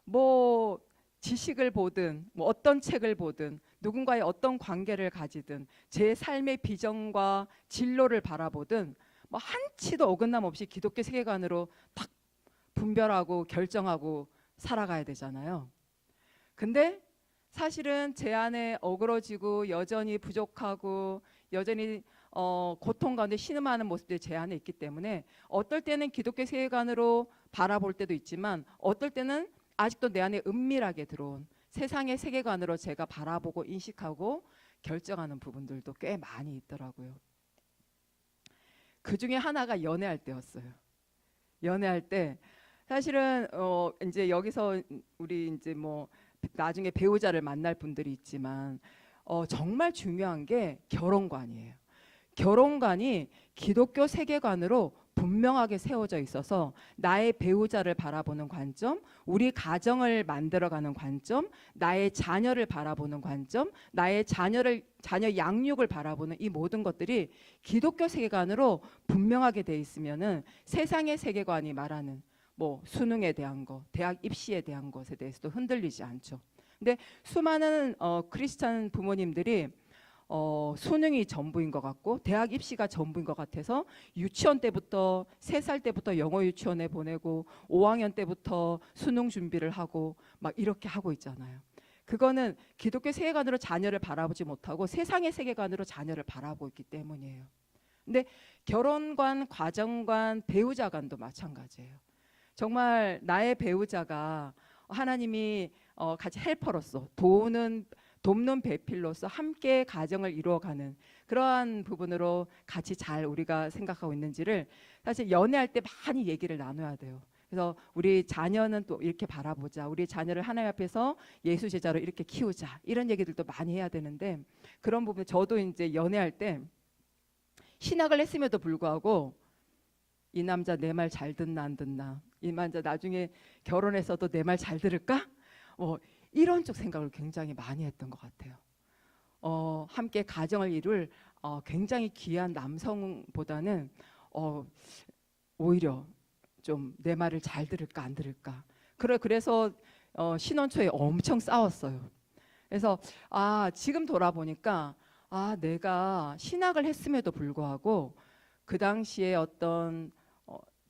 뭐 지식을 보든 뭐 어떤 책을 보든 누군가의 어떤 관계를 가지든 제 삶의 비전과 진로를 바라보든 뭐 한치도 어긋남 없이 기독교 세계관으로 딱 분별하고 결정하고 살아가야 되잖아요. 근데 사실은 제 안에 어그러지고 여전히 부족하고 여전히 고통 가운데 신음하는 모습들이 제 안에 있기 때문에 어떨 때는 기독교 세계관으로 바라볼 때도 있지만 어떨 때는 아직도 내 안에 은밀하게 들어온 세상의 세계관으로 제가 바라보고 인식하고 결정하는 부분들도 꽤 많이 있더라고요. 그 중에 하나가 연애할 때였어요. 연애할 때 사실은 이제 여기서 우리 이제 뭐 나중에 배우자를 만날 분들이 있지만 정말 중요한 게 결혼관이에요. 결혼관이 기독교 세계관으로 분명하게 세워져 있어서 나의 배우자를 바라보는 관점, 우리 가정을 만들어가는 관점, 나의 자녀를 바라보는 관점, 나의 자녀 양육을 바라보는 이 모든 것들이 기독교 세계관으로 분명하게 돼 있으면은 세상의 세계관이 말하는 뭐 수능에 대한 거, 대학 입시에 대한 것에 대해서도 흔들리지 않죠. 근데 수많은 크리스찬 부모님들이 수능이 전부인 것 같고 대학 입시가 전부인 것 같아서 유치원 때부터 3살 때부터 영어 유치원에 보내고 5학년 때부터 수능 준비를 하고 막 이렇게 하고 있잖아요. 그거는 기독교 세계관으로 자녀를 바라보지 못하고 세상의 세계관으로 자녀를 바라보고 있기 때문이에요. 근데 결혼관, 가정관, 배우자관도 마찬가지예요. 정말 나의 배우자가 하나님이 같이 헬퍼로서 돕는 배필로서 함께 가정을 이루어가는 그러한 부분으로 같이 잘 우리가 생각하고 있는지를 사실 연애할 때 많이 얘기를 나눠야 돼요. 그래서 우리 자녀는 또 이렇게 바라보자, 우리 자녀를 하나님 앞에서 예수 제자로 이렇게 키우자, 이런 얘기들도 많이 해야 되는데 그런 부분 저도 이제 연애할 때 신학을 했음에도 불구하고 이 남자 내 말 잘 듣나 안 듣나, 이 남자 나중에 결혼해서도 내 말 잘 들을까? 이런 쪽 생각을 굉장히 많이 했던 것 같아요. 함께 가정을 이룰 굉장히 귀한 남성보다는 오히려 좀 내 말을 잘 들을까 안 들을까. 그래서 신혼 초에 엄청 싸웠어요. 그래서 지금 돌아보니까 내가 신학을 했음에도 불구하고 그 당시에 어떤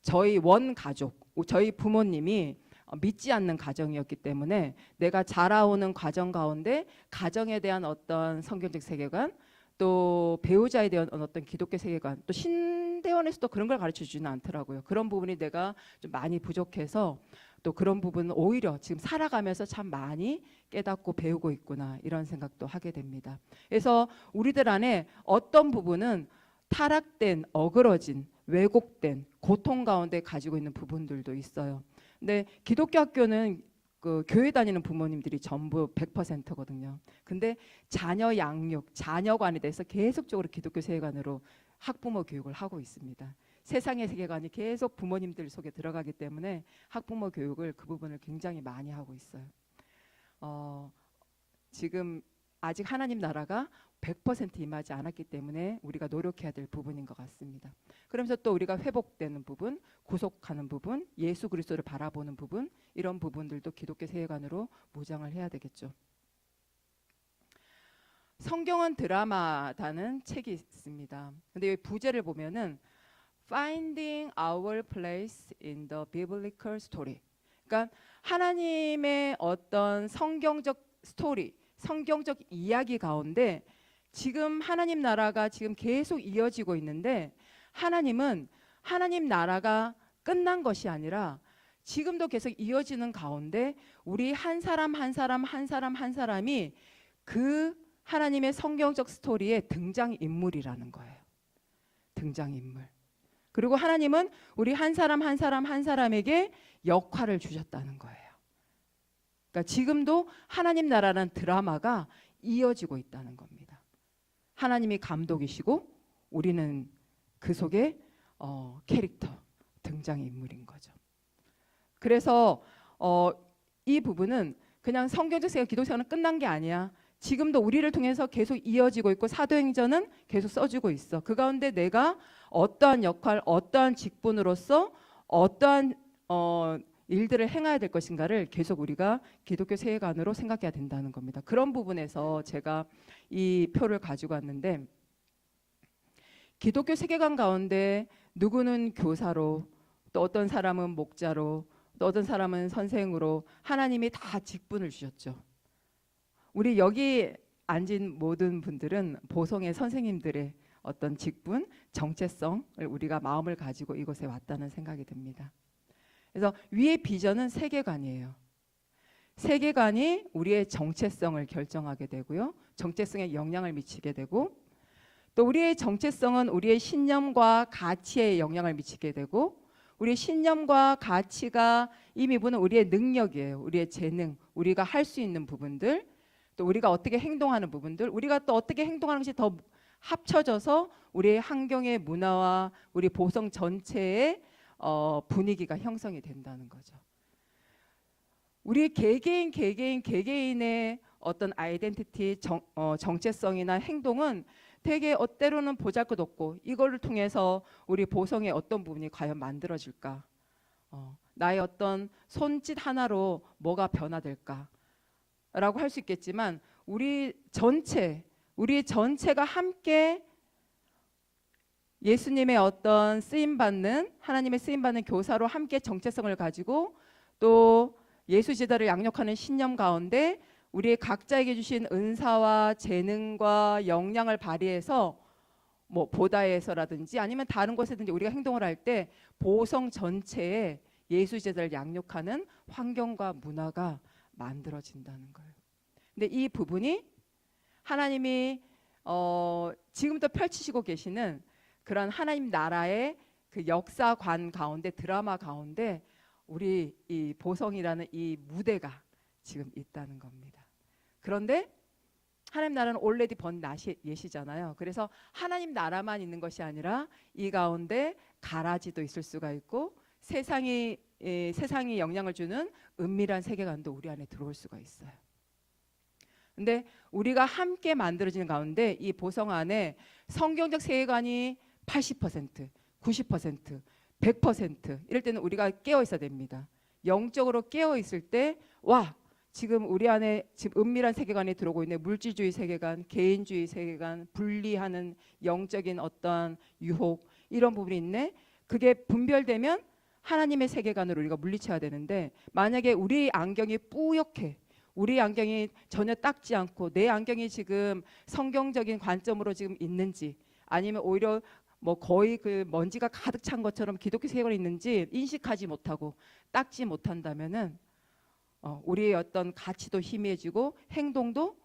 저희 원 가족, 저희 부모님이 믿지 않는 가정이었기 때문에 내가 자라오는 과정 가운데 가정에 대한 어떤 성경적 세계관, 또 배우자에 대한 어떤 기독교 세계관, 또 신대원에서도 그런 걸 가르쳐 주지는 않더라고요. 그런 부분이 내가 좀 많이 부족해서 또 그런 부분은 오히려 지금 살아가면서 참 많이 깨닫고 배우고 있구나, 이런 생각도 하게 됩니다. 그래서 우리들 안에 어떤 부분은 타락된, 어그러진, 왜곡된 고통 가운데 가지고 있는 부분들도 있어요. 근데 기독교 학교는 그 교회 다니는 부모님들이 전부 100%거든요. 근데 자녀 양육, 자녀관에 대해서 계속적으로 기독교 세계관으로 학부모 교육을 하고 있습니다. 세상의 세계관이 계속 부모님들 속에 들어가기 때문에 학부모 교육을 그 부분을 굉장히 많이 하고 있어요. 지금 아직 하나님 나라가 100% 임하지 않았기 때문에 우리가 노력해야 될 부분인 것 같습니다. 그러면서 또 우리가 회복되는 부분, 구속하는 부분, 예수 그리스도를 바라보는 부분, 이런 부분들도 기독교 세계관으로 무장을 해야 되겠죠. 성경은 드라마다는 책이 있습니다. 근데 여기 부제를 보면은 Finding Our Place in the Biblical Story. 그러니까 하나님의 어떤 성경적 스토리, 성경적 이야기 가운데 지금 하나님 나라가 지금 계속 이어지고 있는데 하나님은 하나님 나라가 끝난 것이 아니라 지금도 계속 이어지는 가운데 우리 한 사람 한 사람 한 사람 한 사람이 그 하나님의 성경적 스토리의 등장인물이라는 거예요. 등장인물. 그리고 하나님은 우리 한 사람 한 사람 한 사람에게 역할을 주셨다는 거예요. 그러니까 지금도 하나님 나라라는 드라마가 이어지고 있다는 겁니다. 하나님이 감독이시고 우리는 그 속에 캐릭터, 등장인물인 거죠. 그래서 이 부분은 그냥 성경적 세계, 기독세계는 끝난 게 아니야. 지금도 우리를 통해서 계속 이어지고 있고 사도행전은 계속 써주고 있어. 그 가운데 내가 어떠한 역할, 어떠한 직분으로서 어떠한 일들을 행해야 될 것인가를 계속 우리가 기독교 세계관으로 생각해야 된다는 겁니다. 그런 부분에서 제가 이 표를 가지고 왔는데 기독교 세계관 가운데 누구는 교사로, 또 어떤 사람은 목자로, 또 어떤 사람은 선생으로 하나님이 다 직분을 주셨죠. 우리 여기 앉은 모든 분들은 보성의 선생님들의 어떤 직분, 정체성을 우리가 마음을 가지고 이곳에 왔다는 생각이 듭니다. 그래서 위의 비전은 세계관이에요. 세계관이 우리의 정체성을 결정하게 되고요. 정체성에 영향을 미치게 되고, 또 우리의 정체성은 우리의 신념과 가치에 영향을 미치게 되고, 우리의 신념과 가치가 이미 보는 우리의 능력이에요. 우리의 재능, 우리가 할 수 있는 부분들, 또 우리가 어떻게 행동하는 부분들, 우리가 또 어떻게 행동하는 것이 더 합쳐져서 우리의 환경의 문화와 우리 보성 전체의 분위기가 형성이 된다는 거죠. 우리 개개인의 어떤 아이덴티티, 정체성이나 행동은 되게 때로는 보잘것없고, 이걸 통해서 우리 보성의 어떤 부분이 과연 만들어질까? 나의 어떤 손짓 하나로 뭐가 변화될까? 라고 할 수 있겠지만, 우리 전체가 함께 예수님의 어떤 쓰임받는, 하나님의 쓰임받는 교사로 함께 정체성을 가지고, 또 예수 제자를 양육하는 신념 가운데 우리 각자에게 주신 은사와 재능과 역량을 발휘해서 뭐 보다에서라든지 아니면 다른 곳에든지 우리가 행동을 할 때 보성 전체에 예수 제자를 양육하는 환경과 문화가 만들어진다는 거예요. 근데 이 부분이 하나님이 지금부터 펼치시고 계시는 그런 하나님 나라의 그 역사관 가운데, 드라마 가운데 우리 이 보성이라는 이 무대가 지금 있다는 겁니다. 그런데 하나님 나라는 already 번 예시잖아요. 그래서 하나님 나라만 있는 것이 아니라 이 가운데 가라지도 있을 수가 있고, 세상이 영향을 주는 은밀한 세계관도 우리 안에 들어올 수가 있어요. 근데 우리가 함께 만들어지는 가운데 이 보성 안에 성경적 세계관이 80%, 90%, 100% 이럴 때는 우리가 깨어 있어야 됩니다. 영적으로 깨어 있을 때, 와, 지금 우리 안에 지금 은밀한 세계관이 들어오고 있는 물질주의 세계관, 개인주의 세계관, 분리하는 영적인 어떤 유혹, 이런 부분이 있네. 그게 분별되면 하나님의 세계관으로 우리가 물리쳐야 되는데, 만약에 우리 안경이 뿌옇게, 우리 안경이 전혀 닦지 않고 내 안경이 지금 성경적인 관점으로 지금 있는지, 아니면 오히려 뭐 거의 그 먼지가 가득 찬 것처럼 기독교 세계관이 있는지 인식하지 못하고 닦지 못한다면은 우리의 어떤 가치도 희미해지고 행동도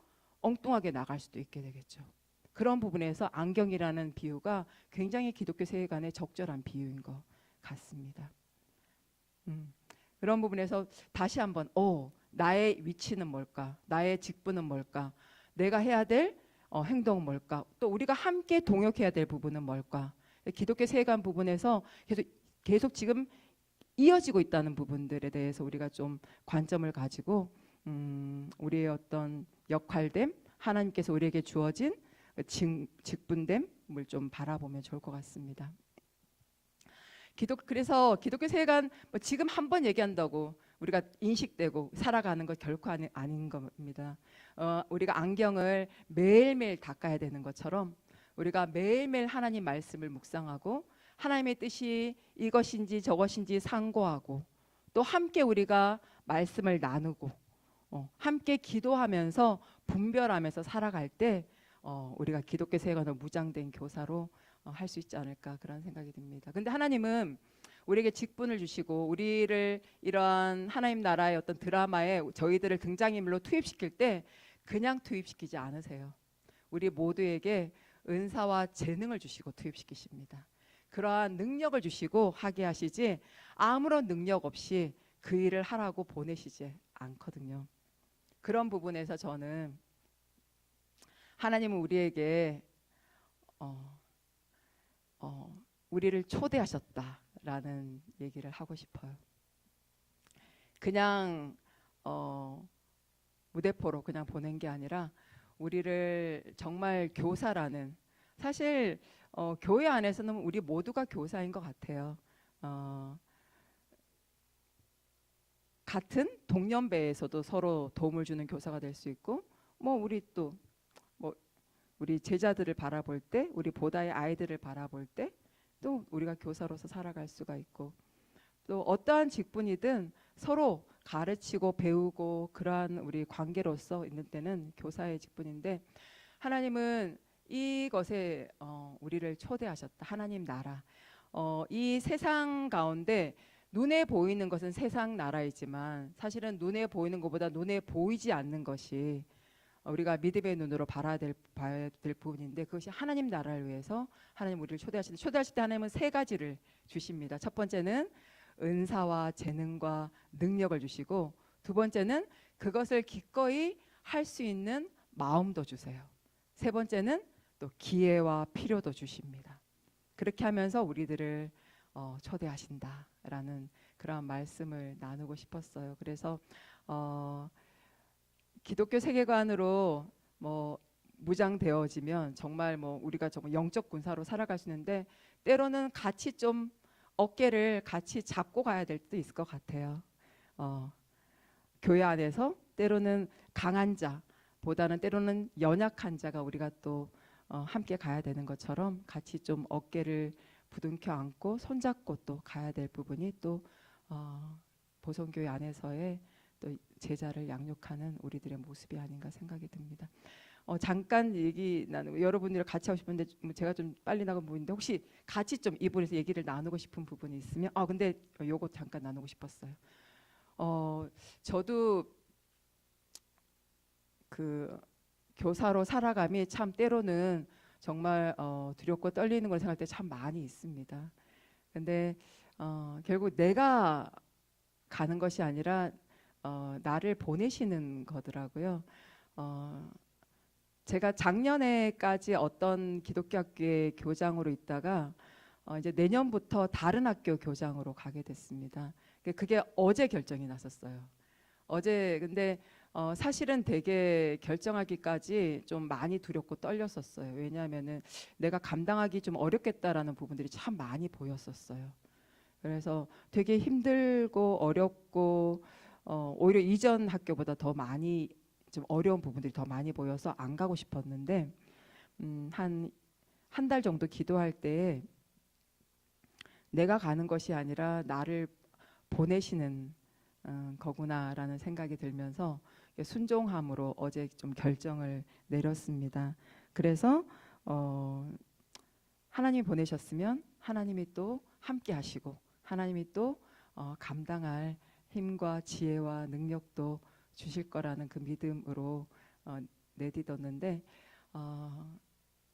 엉뚱하게 나갈 수도 있게 되겠죠. 그런 부분에서 안경이라는 비유가 굉장히 기독교 세계관에 적절한 비유인 것 같습니다. 그런 부분에서 다시 한번 나의 위치는 뭘까? 나의 직분은 뭘까? 내가 해야 될 행동은 뭘까? 또 우리가 함께 동역해야 될 부분은 뭘까? 기독교 세계관 부분에서 계속 지금 이어지고 있다는 부분들에 대해서 우리가 좀 관점을 가지고 우리의 어떤 역할됨, 하나님께서 우리에게 주어진 직분됨을 좀 바라보면 좋을 것 같습니다. 그래서 기독교 세계관 지금 한 번 얘기한다고 우리가 인식되고 살아가는 것 결코 아닌 겁니다. 우리가 안경을 매일매일 닦아야 되는 것처럼 우리가 매일매일 하나님 말씀을 묵상하고 하나님의 뜻이 이것인지 저것인지 상고하고, 또 함께 우리가 말씀을 나누고 함께 기도하면서 분별하면서 살아갈 때 우리가 기독교 세계관으로 무장된 교사로 할 수 있지 않을까, 그런 생각이 듭니다. 근데 하나님은 우리에게 직분을 주시고 우리를 이러한 하나님 나라의 어떤 드라마에 저희들을 등장인물로 투입시킬 때 그냥 투입시키지 않으세요. 우리 모두에게 은사와 재능을 주시고 투입시키십니다. 그러한 능력을 주시고 하게 하시지, 아무런 능력 없이 그 일을 하라고 보내시지 않거든요. 그런 부분에서 저는 하나님은 우리에게 우리를 초대하셨다라는 얘기를 하고 싶어요. 그냥 무대포로 그냥 보낸 게 아니라 우리를 정말 교사라는, 사실 교회 안에서는 우리 모두가 교사인 것 같아요. 같은 동년배에서도 서로 도움을 주는 교사가 될 수 있고, 우리 제자들을 바라볼 때, 우리 보다의 아이들을 바라볼 때 또 우리가 교사로서 살아갈 수가 있고, 또 어떠한 직분이든 서로 가르치고 배우고 그러한 우리 관계로서 있는 때는 교사의 직분인데, 하나님은 이것에 우리를 초대하셨다. 하나님 나라, 이 세상 가운데 눈에 보이는 것은 세상 나라이지만 사실은 눈에 보이는 것보다 눈에 보이지 않는 것이 우리가 믿음의 눈으로 봐야 될 부분인데 그것이 하나님 나라를 위해서 하나님 우리를 초대하실 때 하나님은 세 가지를 주십니다. 첫 번째는 은사와 재능과 능력을 주시고 두 번째는 그것을 기꺼이 할 수 있는 마음도 주세요. 세 번째는 또 기회와 필요도 주십니다. 그렇게 하면서 우리들을 초대하신다라는 그런 말씀을 나누고 싶었어요. 그래서 기독교 세계관으로 뭐 무장되어지면 정말 뭐 우리가 정말 영적 군사로 살아갈 수 있는데 때로는 같이 좀 어깨를 같이 잡고 가야 될 때도 있을 것 같아요. 교회 안에서 때로는 강한 자보다는 때로는 연약한 자가 우리가 또 함께 가야 되는 것처럼 같이 좀 어깨를 부둥켜 안고 손잡고 또 가야 될 부분이 또 보성교회 안에서의 또 제자를 양육하는 우리들의 모습이 아닌가 생각이 듭니다. 잠깐 얘기 나누고 여러분들이랑 같이 하고 싶은데 제가 좀 빨리 나가는 부분인데 혹시 같이 좀 이 부분에서 얘기를 나누고 싶은 부분이 있으면 근데 요거 잠깐 나누고 싶었어요. 저도 그 교사로 살아감이 참 때로는 정말 두렵고 떨리는 걸 생각할 때 참 많이 있습니다. 근데 결국 내가 가는 것이 아니라 나를 보내시는 거더라고요. 제가 작년에까지 어떤 기독교 학교의 교장으로 있다가 이제 내년부터 다른 학교 교장으로 가게 됐습니다. 그게 어제 결정이 났었어요. 어제 근데 사실은 되게 결정하기까지 좀 많이 두렵고 떨렸었어요. 왜냐하면은 내가 감당하기 좀 어렵겠다라는 부분들이 참 많이 보였었어요. 그래서 되게 힘들고 어렵고 오히려 이전 학교보다 더 많이 좀 어려운 부분들이 더 많이 보여서 안 가고 싶었는데 한 달 정도 기도할 때 내가 가는 것이 아니라 나를 보내시는 거구나라는 생각이 들면서 순종함으로 어제 좀 결정을 내렸습니다. 그래서 하나님이 보내셨으면 하나님이 또 함께 하시고 하나님이 또 감당할 힘과 지혜와 능력도 주실 거라는 그 믿음으로 내딛었는데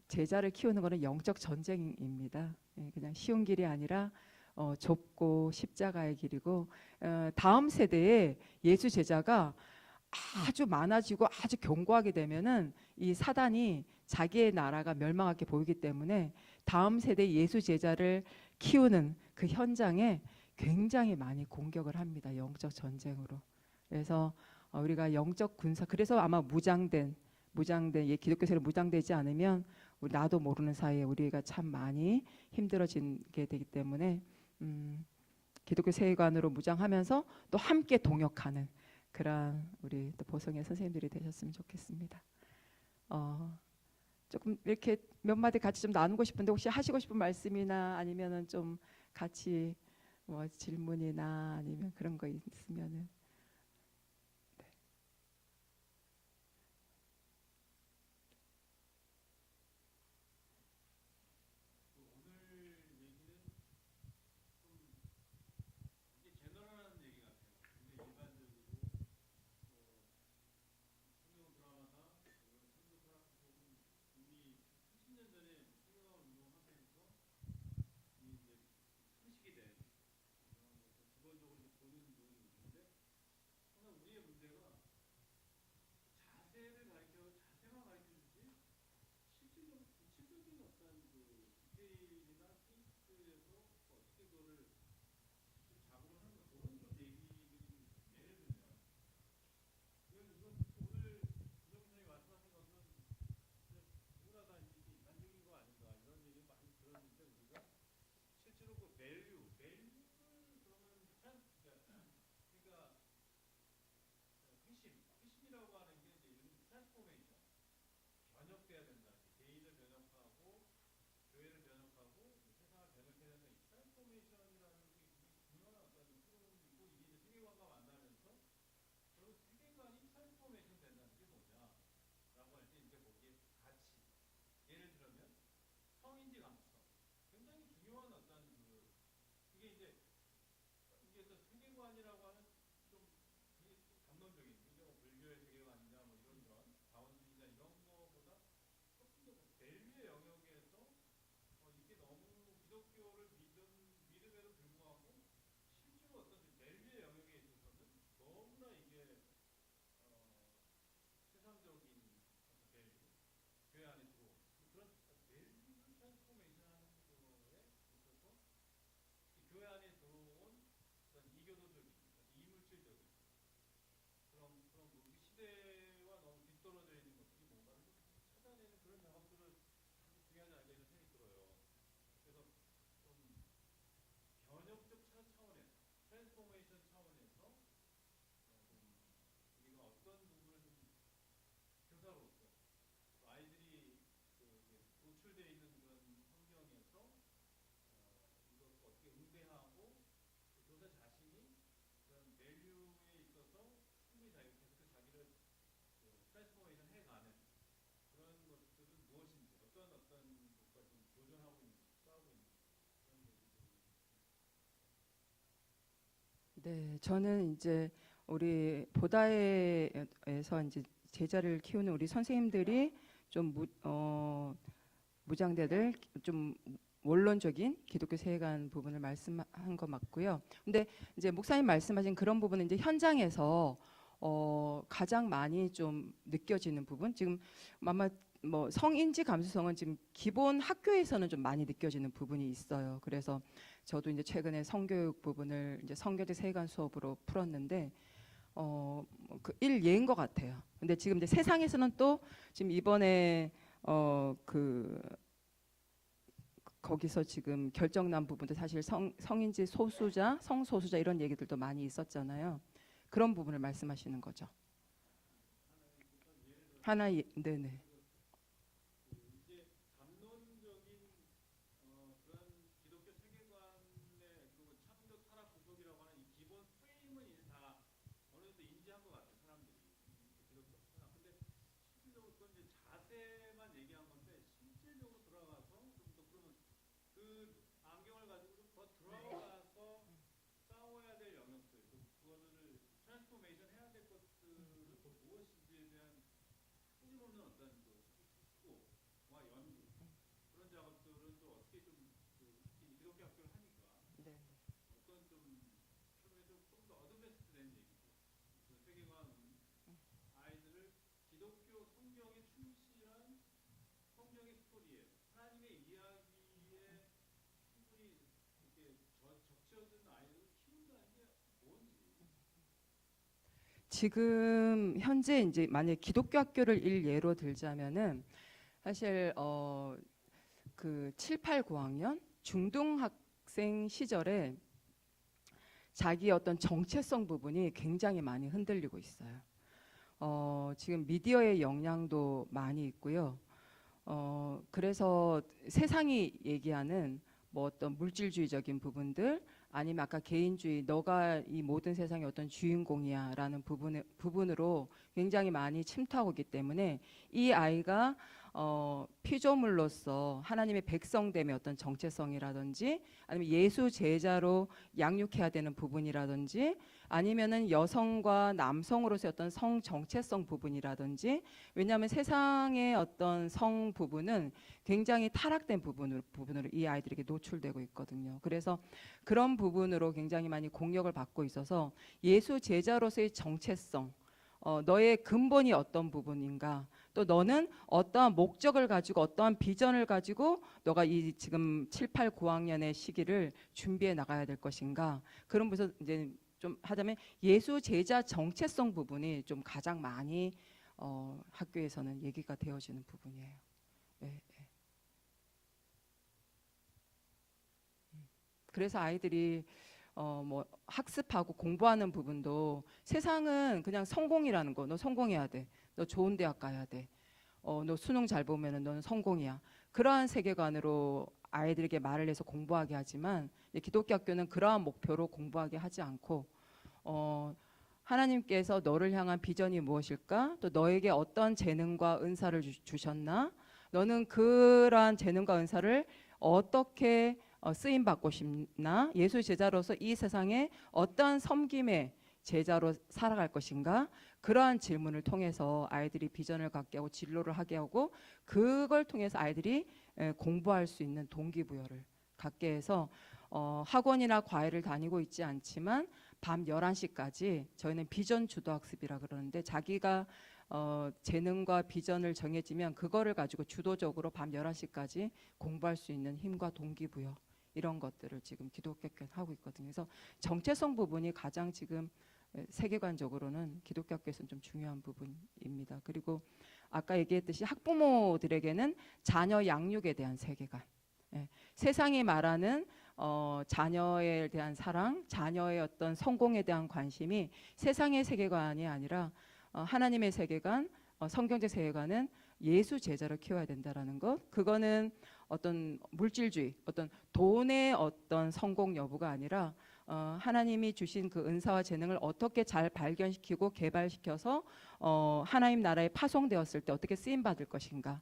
제자를 키우는 것은 영적 전쟁입니다. 그냥 쉬운 길이 아니라 좁고 십자가의 길이고 다음 세대에 예수 제자가 아주 많아지고 아주 견고하게 되면은 이 사단이 자기의 나라가 멸망하게 보이기 때문에 다음 세대 예수 제자를 키우는 그 현장에 굉장히 많이 공격을 합니다. 영적 전쟁으로. 그래서 우리가 영적 군사 그래서 아마 무장된 기독교 세력 무장되지 않으면 나도 모르는 사이에 우리가 참 많이 힘들어지게 되기 때문에 기독교 세계관으로 무장하면서 또 함께 동역하는 그런 우리 또 보성의 선생님들이 되셨으면 좋겠습니다. 조금 이렇게 몇 마디 같이 좀 나누고 싶은데 혹시 하시고 싶은 말씀이나 아니면은 좀 같이 뭐 질문이나 아니면 그런 거 있으면은. 네, 저는 이제 우리 보다에서 이제 제자를 키우는 우리 선생님들이 좀 무장대들 좀 원론적인 기독교 세계관 부분을 말씀한 거 맞고요. 근데 이제 목사님 말씀하신 그런 부분은 이제 현장에서 가장 많이 좀 느껴지는 부분, 지금 아마 뭐 성인지 감수성은 지금 기본 학교에서는 좀 많이 느껴지는 부분이 있어요. 그래서 저도 이제 최근에 성교육 부분을 이제 성교대 세계관 수업으로 풀었는데 그 일예인 것 같아요. 근데 지금 이제 세상에서는 또 지금 이번에 거기서 지금 결정난 부분도 사실 성인지 소수자, 성소수자 이런 얘기들도 많이 있었잖아요. 그런 부분을 말씀하시는 거죠. 네네. 지금 현재 이제 만약 기독교 학교를 일예로 들자면은 사실 그 7, 8, 9학년 중등학생 시절에 자기의 어떤 정체성 부분이 굉장히 많이 흔들리고 있어요. 지금 미디어의 영향도 많이 있고요. 그래서 세상이 얘기하는 뭐 어떤 물질주의적인 부분들, 아니면 아까 개인주의, 너가 이 모든 세상의 어떤 주인공이야 라는 부분으로 굉장히 많이 침투하고 있기 때문에 이 아이가 피조물로서 하나님의 백성됨의 어떤 정체성이라든지, 아니면 예수 제자로 양육해야 되는 부분이라든지, 아니면은 여성과 남성으로서의 어떤 성 정체성 부분이라든지, 왜냐하면 세상의 어떤 성 부분은 굉장히 타락된 부분으로 이 아이들에게 노출되고 있거든요. 그래서 그런 부분으로 굉장히 많이 공격을 받고 있어서 예수 제자로서의 정체성, 너의 근본이 어떤 부분인가, 또 너는 어떠한 목적을 가지고 어떠한 비전을 가지고 너가 이 지금 7, 8, 9학년의 시기를 준비해 나가야 될 것인가, 그런 부분에서 이제 좀 하자면 예수 제자 정체성 부분이 좀 가장 많이 학교에서는 얘기가 되어지는 부분이에요. 네, 네. 그래서 아이들이 뭐 학습하고 공부하는 부분도 세상은 그냥 성공이라는 거, 너 성공해야 돼, 너 좋은 대학 가야 돼, 너 수능 잘 보면은 너는 성공이야, 그러한 세계관으로 아이들에게 말을 해서 공부하게 하지만, 기독교 학교는 그러한 목표로 공부하게 하지 않고 하나님께서 너를 향한 비전이 무엇일까, 또 너에게 어떤 재능과 은사를 주셨나, 너는 그러한 재능과 은사를 어떻게 쓰임 받고 싶나, 예수 제자로서 이 세상에 어떤 섬김의 제자로 살아갈 것인가, 그러한 질문을 통해서 아이들이 비전을 갖게 하고 진로를 하게 하고, 그걸 통해서 아이들이 공부할 수 있는 동기부여를 갖게 해서 학원이나 과외를 다니고 있지 않지만 밤 11시까지 저희는 비전 주도 학습이라 그러는데, 자기가 재능과 비전을 정해지면 그거를 가지고 주도적으로 밤 11시까지 공부할 수 있는 힘과 동기부여, 이런 것들을 지금 기독교학교에서 하고 있거든요. 그래서 정체성 부분이 가장 지금 세계관적으로는 기독교학교에서는 좀 중요한 부분입니다. 그리고 아까 얘기했듯이 학부모들에게는 자녀 양육에 대한 세계관, 세상이 말하는 자녀에 대한 사랑, 자녀의 어떤 성공에 대한 관심이 세상의 세계관이 아니라 하나님의 세계관, 성경적 세계관은 예수 제자를 키워야 된다라는 것, 그거는 어떤 물질주의, 어떤 돈의 어떤 성공 여부가 아니라 하나님이 주신 그 은사와 재능을 어떻게 잘 발견시키고 개발시켜서 하나님 나라에 파송되었을 때 어떻게 쓰임 받을 것인가,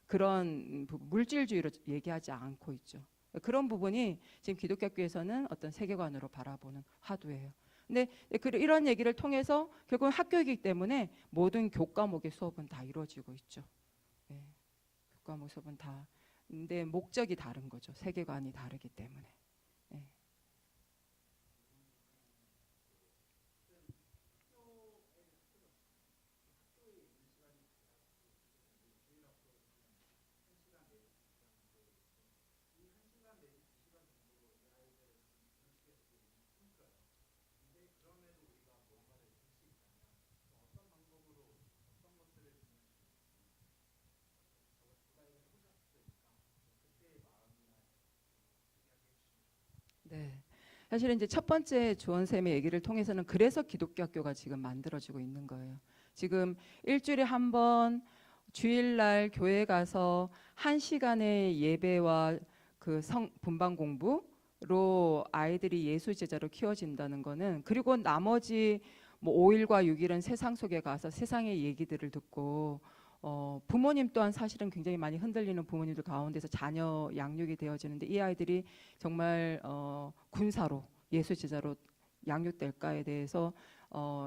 그런 물질주의로 얘기하지 않고 있죠. 그런 부분이 지금 기독교학교에서는 어떤 세계관으로 바라보는 화두예요. 근데 이런 얘기를 통해서 결국은 학교이기 때문에 모든 교과목의 수업은 다 이루어지고 있죠. 네. 교과목 수업은 다. 근데 목적이 다른 거죠. 세계관이 다르기 때문에. 네. 네. 사실은 이제 첫 번째 조원쌤의 얘기를 통해서는 그래서 기독교 학교가 지금 만들어지고 있는 거예요. 지금 일주일에 한 번 주일날 교회 가서 1시간의 예배와 그 분방 공부로 아이들이 예수 제자로 키워진다는 거는, 그리고 나머지 뭐 5일과 6일은 세상 속에 가서 세상의 얘기들을 듣고 부모님 또한 사실은 굉장히 많이 흔들리는 부모님들 가운데서 자녀 양육이 되어지는데, 이 아이들이 정말 군사로 예수 제자로 양육될까에 대해서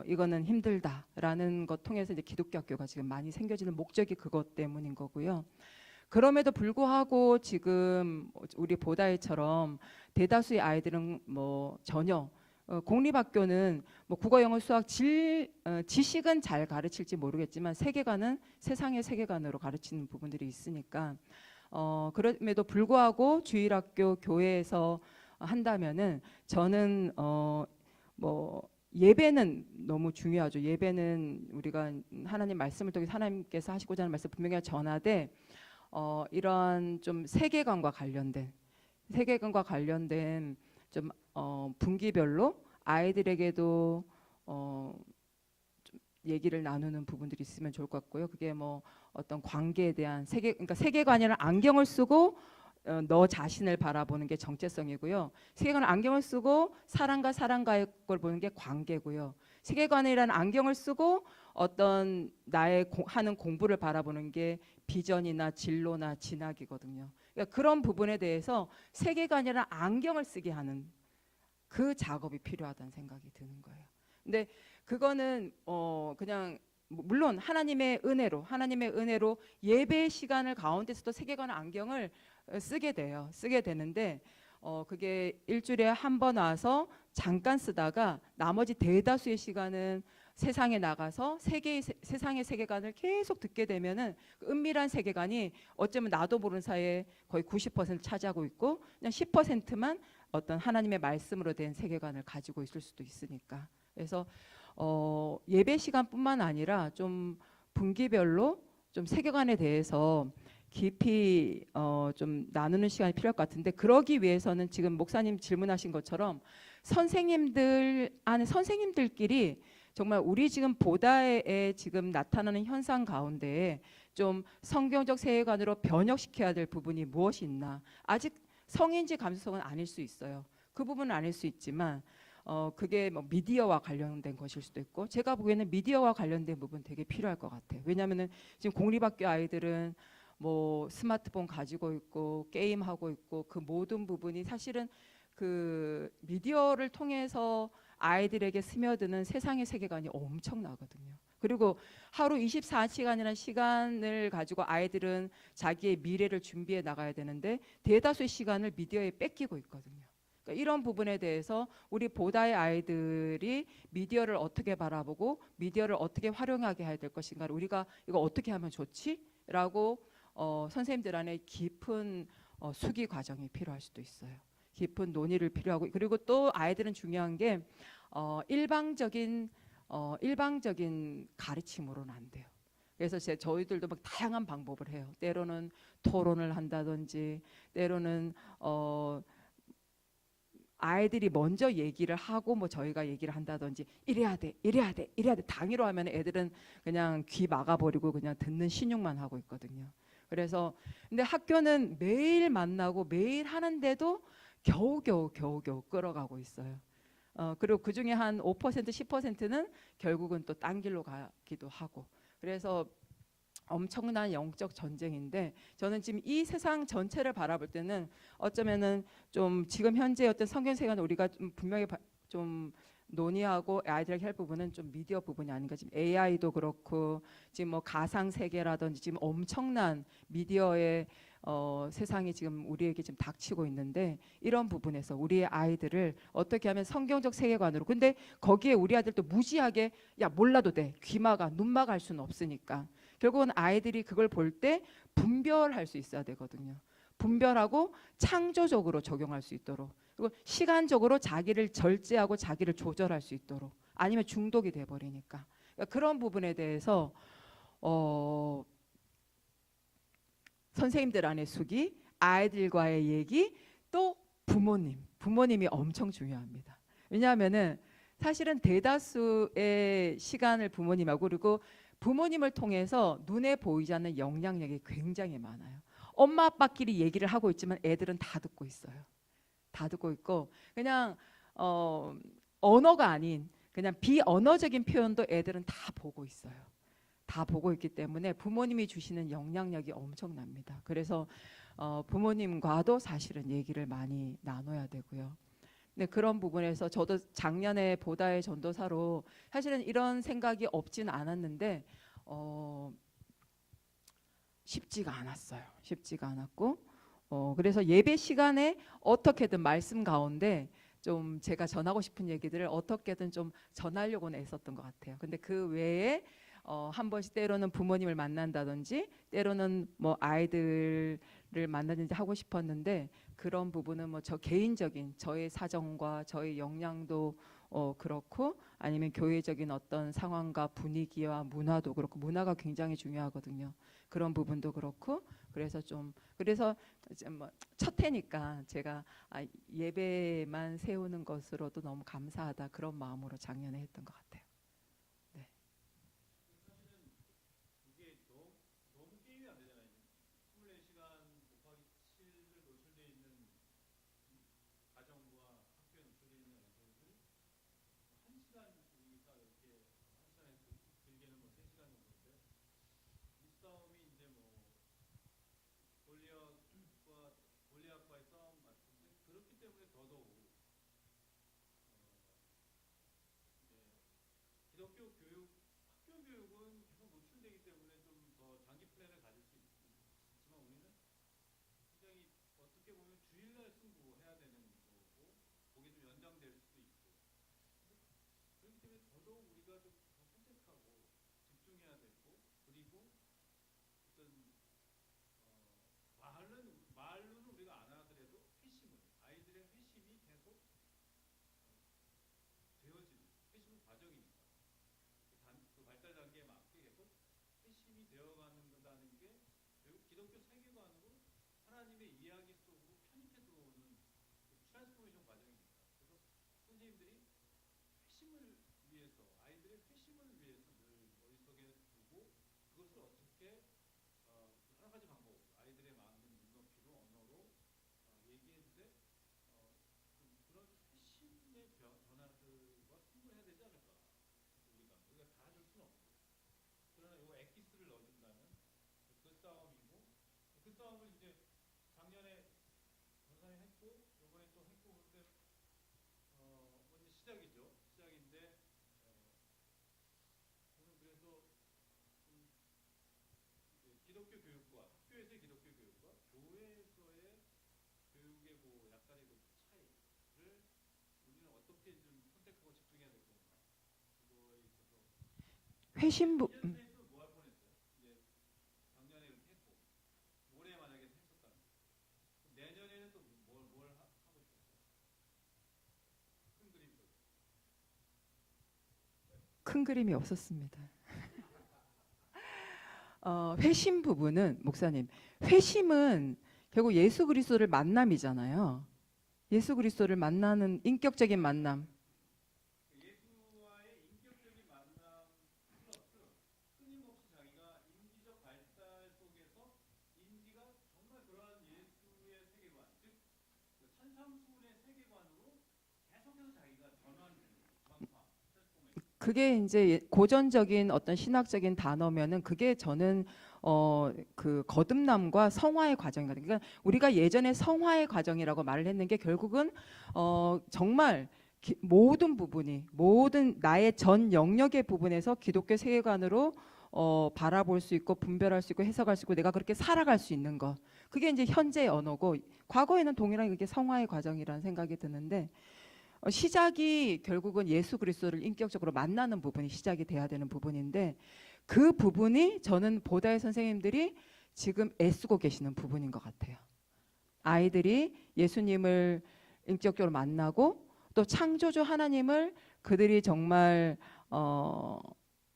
이거는 힘들다라는 것 통해서 이제 기독교 학교가 지금 많이 생겨지는 목적이 그것 때문인 거고요. 그럼에도 불구하고 지금 우리 보다이처럼 대다수의 아이들은 뭐 전혀 공립학교는 뭐 국어, 영어, 수학, 지식은 잘 가르칠지 모르겠지만 세계관은 세상의 세계관으로 가르치는 부분들이 있으니까 그럼에도 불구하고 주일학교 교회에서 한다면은 저는 뭐 예배는 너무 중요하죠. 예배는 우리가 하나님 말씀을 통해 하나님께서 하시고자 하는 말씀 분명히 전하되 이러한 좀 세계관과 관련된 좀 분기별로 아이들에게도 좀 얘기를 나누는 부분들이 있으면 좋을 것 같고요. 그게 뭐 어떤 관계에 대한 그러니까 세계관이라는 안경을 쓰고 너 자신을 바라보는 게 정체성이고요. 세계관 안경을 쓰고 사람과의 걸 보는 게 관계고요. 세계관이라는 안경을 쓰고 어떤 나의 하는 공부를 바라보는 게 비전이나 진로나 진학이거든요. 그러니까 그런 부분에 대해서 세계관이라는 안경을 쓰게 하는 그 작업이 필요하다는 생각이 드는 거예요. 근데 그거는 그냥 물론 하나님의 은혜로 예배 시간을 가운데서도 세계관 안경을 쓰게 되는데 그게 일주일에 한 번 와서 잠깐 쓰다가 나머지 대다수의 시간은 세상에 나가서 세상의 세계관을 계속 듣게 되면은 그 은밀한 세계관이 어쩌면 나도 모르는 사이에 거의 90% 차지하고 있고 그냥 10%만 어떤 하나님의 말씀으로 된 세계관을 가지고 있을 수도 있으니까. 그래서 예배 시간뿐만 아니라 좀 분기별로 좀 세계관에 대해서 깊이 좀 나누는 시간이 필요할 것 같은데, 그러기 위해서는 지금 목사님 질문하신 것처럼 선생님들끼리 정말 우리 지금 보다에 지금 나타나는 현상 가운데 좀 성경적 세계관으로 변혁시켜야 될 부분이 무엇이 있나. 아직 성인지 감수성은 아닐 수 있어요. 그 부분은 아닐 수 있지만 그게 뭐 미디어와 관련된 것일 수도 있고, 제가 보기에는 미디어와 관련된 부분 되게 필요할 것 같아요. 왜냐하면은 지금 공립학교 아이들은 뭐 스마트폰 가지고 있고 게임하고 있고 그 모든 부분이 사실은 그 미디어를 통해서 아이들에게 스며드는 세상의 세계관이 엄청나거든요. 그리고 하루 24시간이라는 시간을 가지고 아이들은 자기의 미래를 준비해 나가야 되는데 대다수의 시간을 미디어에 뺏기고 있거든요. 그러니까 이런 부분에 대해서 우리 보다의 아이들이 미디어를 어떻게 바라보고 미디어를 어떻게 활용하게 해야 될 것인가를 우리가 이거 어떻게 하면 좋지? 라고 선생님들 안에 깊은 수기 과정이 필요할 수도 있어요. 깊은 논의를 필요하고, 그리고 또 아이들은 중요한 게 일방적인 가르침으로는 안 돼요. 그래서 저희들도 막 다양한 방법을 해요. 때로는 토론을 한다든지, 때로는 아이들이 먼저 얘기를 하고 뭐 저희가 얘기를 한다든지, 이래야 돼 당위로 하면 애들은 그냥 귀 막아버리고 그냥 듣는 신용만 하고 있거든요. 그래서 근데 학교는 매일 만나고 매일 하는데도 겨우겨우 끌어가고 있어요. 그리고 그중에 한 5% 10%는 결국은 또 딴 길로 가기도 하고. 그래서 엄청난 영적 전쟁인데 저는 지금 이 세상 전체를 바라볼 때는 어쩌면은 좀 지금 현재 어떤 성경 세계는 우리가 좀 분명히 좀 논의하고 아이들에게 할 부분은 좀 미디어 부분이 아닌가. 지금 AI도 그렇고 지금 뭐 가상 세계라든지 지금 엄청난 미디어의 세상이 지금 우리에게 지금 닥치고 있는데 이런 부분에서 우리의 아이들을 어떻게 하면 성경적 세계관으로, 근데 거기에 우리 아들도 무지하게 야 몰라도 돼, 귀마가 눈마가 할 수는 없으니까 결국은 아이들이 그걸 볼 때 분별할 수 있어야 되거든요. 분별하고 창조적으로 적용할 수 있도록, 그리고 시간적으로 자기를 절제하고 자기를 조절할 수 있도록, 아니면 중독이 돼버리니까. 그러니까 그런 부분에 대해서 선생님들 안의 숙이, 아이들과의 얘기, 또 부모님이 엄청 중요합니다. 왜냐하면은 사실은 대다수의 시간을 부모님하고, 그리고 부모님을 통해서 눈에 보이지 않는 영향력이 굉장히 많아요. 엄마 아빠끼리 얘기를 하고 있지만 애들은 다 듣고 있어요. 다 듣고 있고 그냥 언어가 아닌 그냥 비언어적인 표현도 애들은 다 보고 있어요. 다 보고 있기 때문에 부모님이 주시는 영향력이 엄청납니다. 그래서 부모님과도 사실은 얘기를 많이 나눠야 되고요. 네, 그런 부분에서 저도 작년에 보다의 전도사로 사실은 이런 생각이 없진 않았는데 쉽지가 않았어요. 쉽지가 않았고 그래서 예배 시간에 어떻게든 말씀 가운데 좀 제가 전하고 싶은 얘기들을 어떻게든 좀 전하려고는 애썼던 것 같아요. 근데 그 외에 한 번씩 때로는 부모님을 만난다든지 때로는 뭐 아이들을 만나든지 하고 싶었는데 그런 부분은 뭐 저 개인적인 저의 사정과 저의 역량도 그렇고 아니면 교회적인 어떤 상황과 분위기와 문화도 그렇고, 문화가 굉장히 중요하거든요. 그런 부분도 그렇고 그래서 첫 해니까 제가 예배만 세우는 것으로도 너무 감사하다, 그런 마음으로 작년에 했던 것 같아요. 네. 이게 너무 게임이 안 되잖아요. 24시간 곱하기 7을 노출되어 있는 가정과 학교에 노출되어 있는 아이들을 1시간 우리가 이렇게 1시간에서 길게는 뭐 3시간 정도인데 이 싸움이 이제 뭐 골리앗과의 싸움 같은데, 그렇기 때문에 더더욱 이제 기독교 교육, 학교 교육은 계속 노출되기 때문에 좀 더 장기 플랜을 가질 수 있지만 우리는 굉장히 어떻게 보면 주일날 승부해야 되는 거고 거기에 좀 연장될 수도 있고, 그렇기 때문에 더더욱 우리가 좀 더 선택하고 집중해야 되고, 그리고 어떤 말로는 우리가 안 하더라도 아이들의 회심이 계속 되어지는, 회심 과정이니까 그 발달 단계에 맞게 계속 회심이 되어가는 거다는 게 결국 기독교 세계관으로 하나님의 이야기 속으로 편입해 들어오는 그 트랜스포메이션 과정입니다. 그래서 선생님들이 회심을 위해서, 아이들의 회심을 위해서 늘 머릿속에 두고 그것을 어떻게 여러 가지 방법, 아이들의 마음의 눈높이로 언어로 얘기했는데 그런 회심의 변화들과 승부해야 되지 않을까. 우리가 다 해줄 수는 없고, 그러나 이거 엑기스를 넣어준다면 그 싸움이고, 그 싸움을 이제 작년에 전사님 했고 이번에 또 했고, 그런데 먼저 시작인데 저는 그래서 기독교 교육과 학교에서의 기독교 교육과 교회에서의 교육의 그 약간의 그 차이를 우리는 어떻게 좀 선택하고 집중해야 될 건가, 그거에 있어서 회심부 뭐 할 뻔했어요. 이제 작년에 이렇게 했고 올해 만약에 했었다면 내년에는 또 뭘 하고 싶었어요? 큰 그림이 없었습니다. 회심 부분은 목사님, 회심은 결국 예수 그리스도를 만남이잖아요. 예수 그리스도를 만나는 인격적인 만남. 예수와의 인격적인 만남 플러스 끊임없이 자기가 인지적 발달 속에서 인지가 정말 그러한 예수의 세계관, 즉 산상수훈의 세계관으로 계속해서 자기가 전화, 그게 이제 고전적인 어떤 신학적인 단어면은 그게 저는 그 거듭남과 성화의 과정이거든요. 그러니까 우리가 예전에 성화의 과정이라고 말을 했는 게 결국은 정말 모든 부분이 모든 나의 전 영역의 부분에서 기독교 세계관으로 바라볼 수 있고 분별할 수 있고 해석할 수 있고 내가 그렇게 살아갈 수 있는 것. 그게 이제 현재의 언어고 과거에는 동일하게 그게 성화의 과정이라는 생각이 드는데 시작이 결국은 예수 그리스도를 인격적으로 만나는 부분이 시작이 돼야 되는 부분인데 그 부분이 저는 보다의 선생님들이 지금 애쓰고 계시는 부분인 것 같아요. 아이들이 예수님을 인격적으로 만나고 또 창조주 하나님을 그들이 정말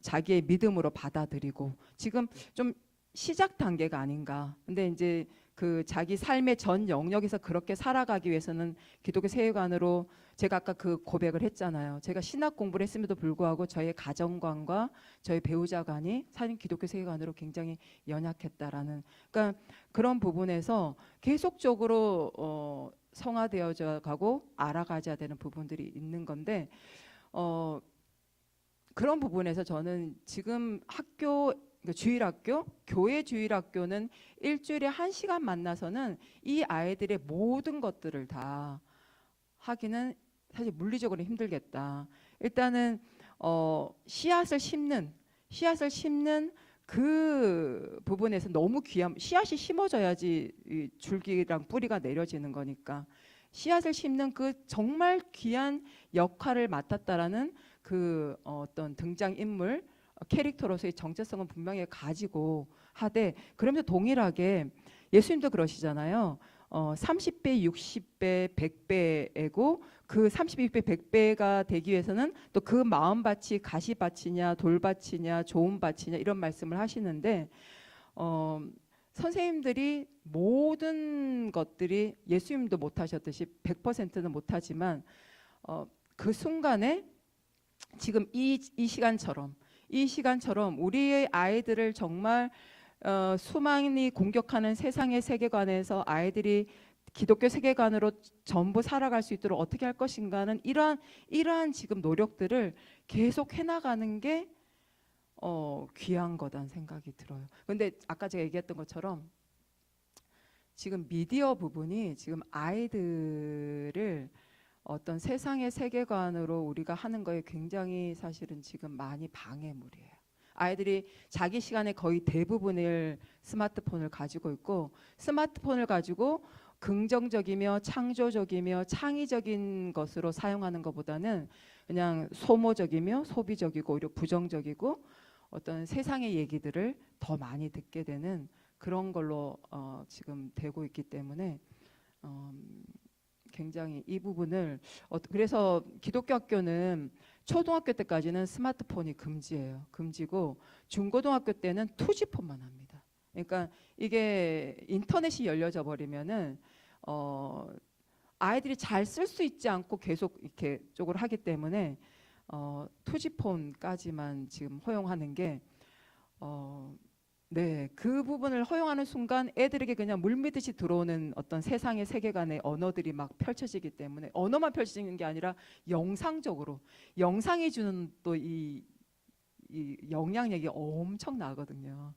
자기의 믿음으로 받아들이고 지금 좀 시작 단계가 아닌가. 근데 이제 그 자기 삶의 전 영역에서 그렇게 살아가기 위해서는 기독교 세계관으로 제가 아까 그 고백을 했잖아요. 제가 신학 공부를 했음에도 불구하고 저의 가정관과 저의 배우자관이 사실 기독교 세계관으로 굉장히 연약했다라는 그러니까 그런 부분에서 계속적으로 성화되어져 가고 알아가져야 되는 부분들이 있는 건데 그런 부분에서 저는 지금 학교 주일학교, 교회 주일학교는 일주일에 1시간 만나서는 이 아이들의 모든 것들을 다 하기는 사실 물리적으로 힘들겠다. 일단은 씨앗을 심는 그 부분에서 너무 귀한 씨앗이 심어져야지 이 줄기랑 뿌리가 내려지는 거니까 씨앗을 심는 그 정말 귀한 역할을 맡았다라는 그 어떤 등장인물 캐릭터로서의 정체성은 분명히 가지고 하되 그러면서 동일하게 예수님도 그러시잖아요. 30배, 60배, 100배이고 그 30배, 100배가 되기 위해서는 또 그 마음밭이 가시밭이냐 돌밭이냐 좋은 밭이냐 이런 말씀을 하시는데 선생님들이 모든 것들이 예수님도 못하셨듯이 100%는 못하지만 그 순간에 지금 이 시간처럼 우리의 아이들을 정말 수많이 공격하는 세상의 세계관에서 아이들이 기독교 세계관으로 전부 살아갈 수 있도록 어떻게 할 것인가는 이러한 지금 노력들을 계속 해나가는 게 귀한 거다는 생각이 들어요. 근데 아까 제가 얘기했던 것처럼 지금 미디어 부분이 지금 아이들을 어떤 세상의 세계관으로 우리가 하는 거에 굉장히 사실은 지금 많이 방해물이에요. 아이들이 자기 시간의 거의 대부분을 스마트폰을 가지고 있고 스마트폰을 가지고 긍정적이며 창조적이며 창의적인 것으로 사용하는 것보다는 그냥 소모적이며 소비적이고 오히려 부정적이고 어떤 세상의 얘기들을 더 많이 듣게 되는 그런 걸로 지금 되고 있기 때문에 굉장히 이 부분을 그래서 기독교 학교는 초등학교 때까지는 스마트폰이 금지고 중고등학교 때는 투지폰만 합니다. 그러니까 이게 인터넷이 열려져 버리면은 아이들이 잘 쓸 수 있지 않고 계속 이렇게 쪽으로 하기 때문에 투지폰까지만 지금 허용하는 게 네, 그 부분을 허용하는 순간 애들에게 그냥 물밀듯이 들어오는 어떤 세상의 세계관의 언어들이 막 펼쳐지기 때문에 언어만 펼쳐지는 게 아니라 영상적으로 영상이 주는 또 이 영향력이 엄청나거든요.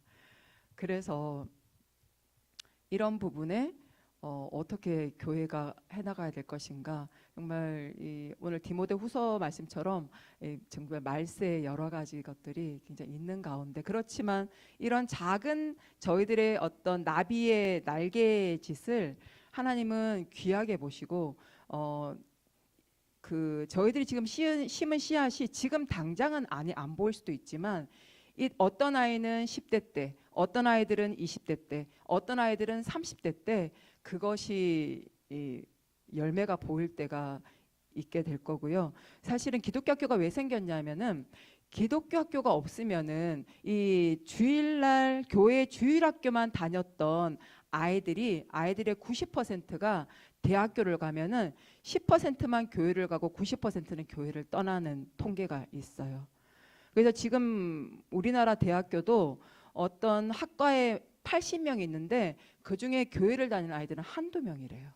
그래서 이런 부분에 어떻게 교회가 해나가야 될 것인가 정말 오늘 디모데후서 말씀처럼 정말 말세의 여러 가지 것들이 굉장히 있는 가운데 그렇지만 이런 작은 저희들의 어떤 나비의 날개짓을 하나님은 귀하게 보시고 그 저희들이 지금 심은 씨앗이 지금 당장은 안 보일 수도 있지만 어떤 아이는 10대 때 어떤 아이들은 20대 때 어떤 아이들은 30대 때 그것이 열매가 보일 때가 있게 될 거고요. 사실은 기독교 학교가 왜 생겼냐면은 기독교 학교가 없으면은 이 주일날 교회 주일학교만 다녔던 아이들의 90%가 대학교를 가면은 10%만 교회를 가고 90%는 교회를 떠나는 통계가 있어요. 그래서 지금 우리나라 대학교도 어떤 학과에 80명이 있는데 그중에 교회를 다니는 아이들은 한두 명이래요.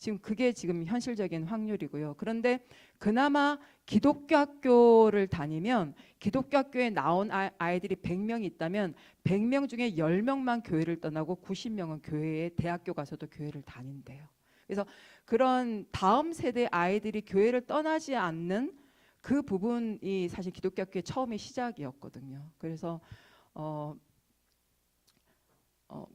지금 그게 지금 현실적인 확률이고요. 그런데 그나마 기독교 학교를 다니면 기독교 학교에 나온 아이들이 100명이 있다면 100명 중에 10명만 교회를 떠나고 90명은 교회에 대학교 가서도 교회를 다닌대요. 그래서 그런 다음 세대 아이들이 교회를 떠나지 않는 그 부분이 사실 기독교 학교의 처음의 시작이었거든요. 그래서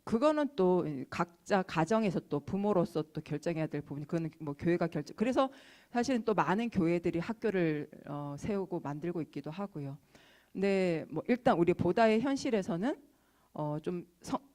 그거는 또 각자 가정에서 또 부모로서 또 결정해야 될 부분이 그거는 뭐 교회가 결정. 그래서 사실은 또 많은 교회들이 학교를 세우고 만들고 있기도 하고요. 근데 뭐 일단 우리 보다의 현실에서는 좀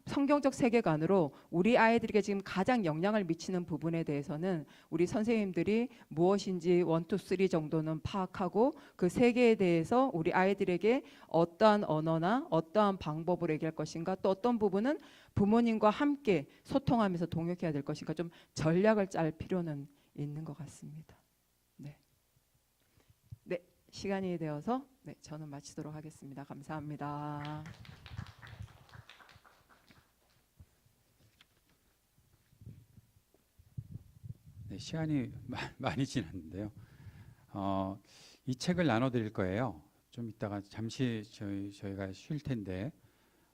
성경적 세계관으로 우리 아이들에게 지금 가장 영향을 미치는 부분에 대해서는 우리 선생님들이 무엇인지 1, 2, 3 정도는 파악하고 그 세계에 대해서 우리 아이들에게 어떠한 언어나 어떠한 방법으로 얘기할 것인가 또 어떤 부분은 부모님과 함께 소통하면서 동역해야 될 것인가 좀 전략을 짤 필요는 있는 것 같습니다. 네, 시간이 되어서 저는 마치도록 하겠습니다. 감사합니다. 네, 시간이 많이 지났는데요. 이 책을 나눠드릴 거예요. 좀 이따가 잠시 저희가 쉴 텐데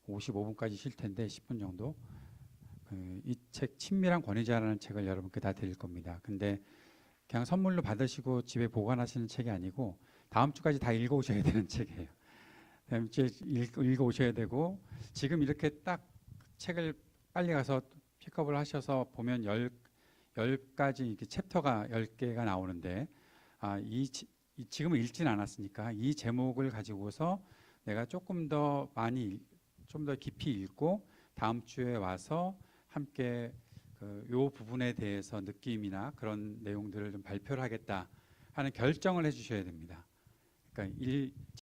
55분까지 쉴 텐데 10분 정도. 이 책 친밀한 권위자라는 책을 여러분께 다 드릴 겁니다. 근데 그냥 선물로 받으시고 집에 보관하시는 책이 아니고 다음 주까지 다 읽어오셔야 되는 책이에요. 다음 주에 읽어오셔야 되고 지금 이렇게 딱 책을 빨리 가서 픽업을 하셔서 보면 10가지 이렇게 챕터가 10개가 나오는데 지금은 읽진 않았으니까 이 제목을 가지고서 내가 조금 더 많이 좀 더 깊이 읽고 다음 주에 와서 함께 요 부분에 대해서 느낌이나 그런 내용들을 좀 발표를 하겠다 하는 결정을 해주셔야 됩니다. 그러니까